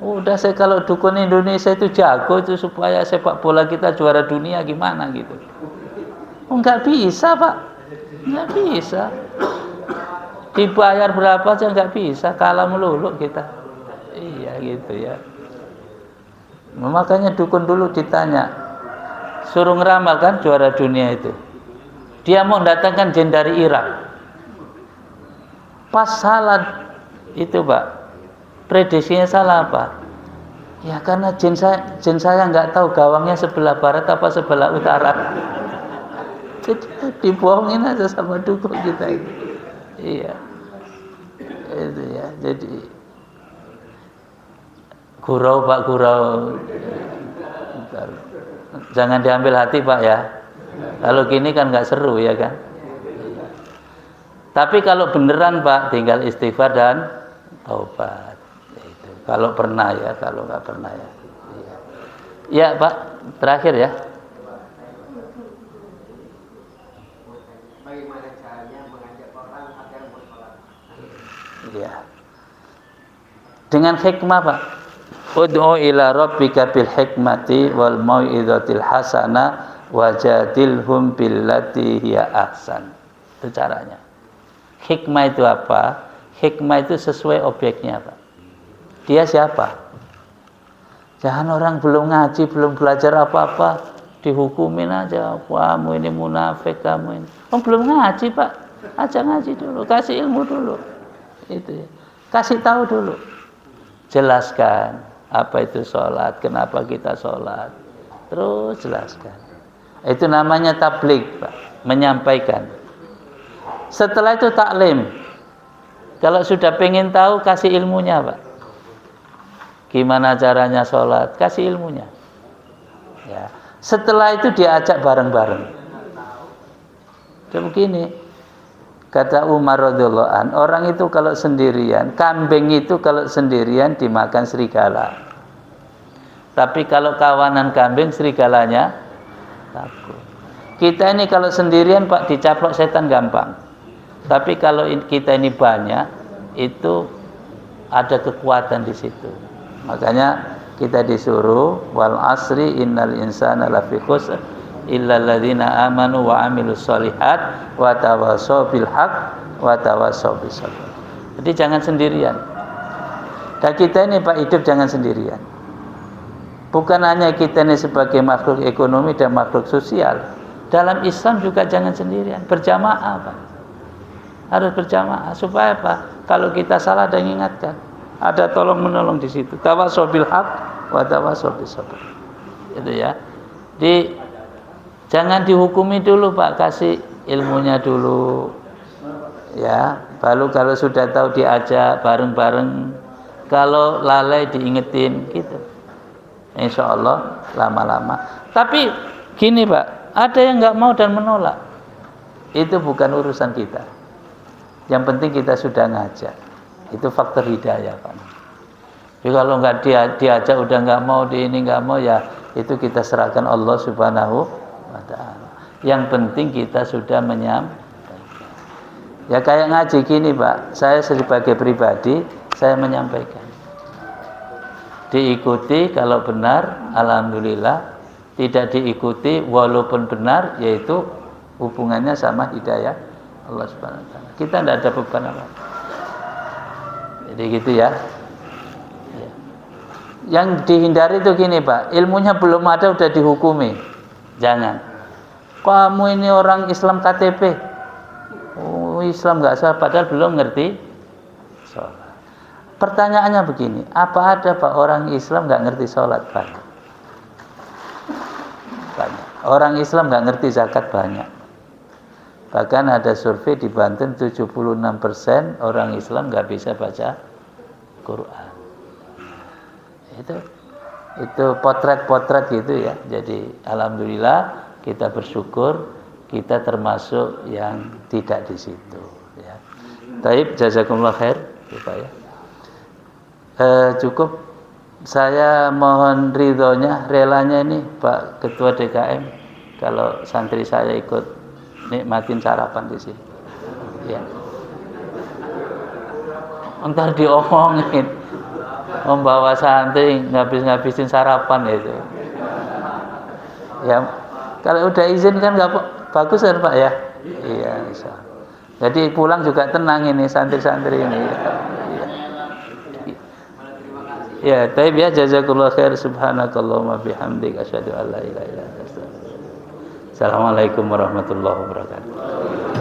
Udah, saya kalau dukun Indonesia itu jago itu supaya sepak bola kita juara dunia gimana gitu? Enggak bisa Pak, nggak bisa. Dibayar berapa aja nggak bisa, kalah melulu kita. Iya gitu ya. Makanya dukun dulu ditanya, suruh ngeramal kan juara dunia itu. Dia mau datangkan jin dari Irak. Pas salah itu Pak, prediksinya salah apa? Ya karena jin saya nggak tahu gawangnya sebelah barat apa sebelah utara. Jadi dibohongin aja sama dukun kita itu. Iya. Itu ya. Jadi gurau Pak, gurau. Jangan diambil hati Pak ya. Kalau gini kan nggak seru ya kan. Tapi kalau beneran Pak, tinggal istighfar dan taubat. Itu. Kalau pernah ya, kalau nggak pernah ya. Ya Pak, terakhir ya. Bagaimana caranya mengajak orang agar bersalat? Ya. Dengan hikmah Pak. Ud'u ila rabbika bil hikmati wal mau'izatil hasanah wajadilhum billati hiya ahsan. Itu caranya. Hikmah itu apa? Hikmah itu sesuai objeknya Pak. Dia siapa? Jangan orang belum ngaji, belum belajar apa-apa dihukumin aja. Kamu ini munafik, kamu ini. Oh belum ngaji Pak. Ajak ngaji dulu, kasih ilmu dulu. Itu ya. Kasih tahu dulu. Jelaskan apa itu sholat, kenapa kita sholat. Terus jelaskan. Itu namanya tabligh Pak, menyampaikan. Setelah itu taklim. Kalau sudah pengen tahu, kasih ilmunya Pak. Gimana caranya sholat, kasih ilmunya. Ya. Setelah itu diajak bareng-bareng. Jadi begini, Kata Umar radhiyallahu an, orang itu kalau sendirian, kambing itu kalau sendirian dimakan serigala. Tapi kalau kawanan kambing, serigalanya takut. Kita ini kalau sendirian Pak, dicaplok setan gampang. Tapi kalau kita ini banyak, itu ada kekuatan di situ. Makanya kita disuruh wal asri innal insana lafi khusr illa alladziina amanu wa amilus shalihat wa tawassaw bil haqq wa tawassaw bis sabr. Jadi jangan sendirian. Dan kita ini Pak hidup jangan sendirian. Bukan hanya kita ini sebagai makhluk ekonomi dan makhluk sosial. Dalam Islam juga jangan sendirian, berjamaah Pak. Harus berjamaah supaya apa? Kalau kita salah ada yang ingatkan. Ada tolong menolong di situ. Tawassaw bil haqq wa tawassaw bis sabr. Itu ya. Jangan dihukumi dulu Pak, kasih ilmunya dulu. Ya, baru kalau sudah tahu diajak bareng-bareng. Kalau lalai diingetin gitu. Insya Allah lama-lama. Tapi gini Pak, ada yang nggak mau dan menolak. Itu bukan urusan kita. Yang penting kita sudah ngajak. Itu faktor hidayah Pak. Jadi kalau nggak diajak udah nggak mau, di ini nggak mau, ya itu kita serahkan Allah Subhanahu wa ta'ala. Yang penting kita sudah menyampaikan. Ya kayak ngaji gini Pak, saya sebagai pribadi saya menyampaikan. Diikuti kalau benar, alhamdulillah. Tidak diikuti walaupun benar, yaitu hubungannya sama hidayah Allah Subhanahu wa ta'ala. Kita tidak ada beban apa. Jadi gitu ya. Yang dihindari itu gini Pak, ilmunya belum ada udah dihukumi. Jangan. Kamu ini orang Islam KTP. Oh, Islam nggak sah, padahal belum ngerti sholat. Pertanyaannya begini, apa ada Pak orang Islam nggak ngerti sholat Pak? Banyak. Orang Islam nggak ngerti zakat banyak. Bahkan ada survei di Banten 76% orang Islam nggak bisa baca Quran. Itu potret-potret gitu ya. Jadi alhamdulillah kita bersyukur kita termasuk yang tidak di situ. Ya. Taib, jazakumullah khair, Pak ya. Cukup. Saya mohon ridhonya, relanya ini Pak Ketua DKM kalau santri saya ikut nikmatin sarapan di sini. Ya. Entar diomongin membawa santri ngabis-ngabisin sarapan itu. Ya, kalau udah izin kan nggak bagus kan Pak ya? Iya, insya Allah. Jadi pulang juga tenang ini santri-santri ini. Ya. Ya, taib ya, jazakallahu khair, subhanakallahumma bihamdik, asyhadu an la ilaha illa anta, astaghfiruka wa atubu ilaik. Assalamualaikum warahmatullahi wabarakatuh.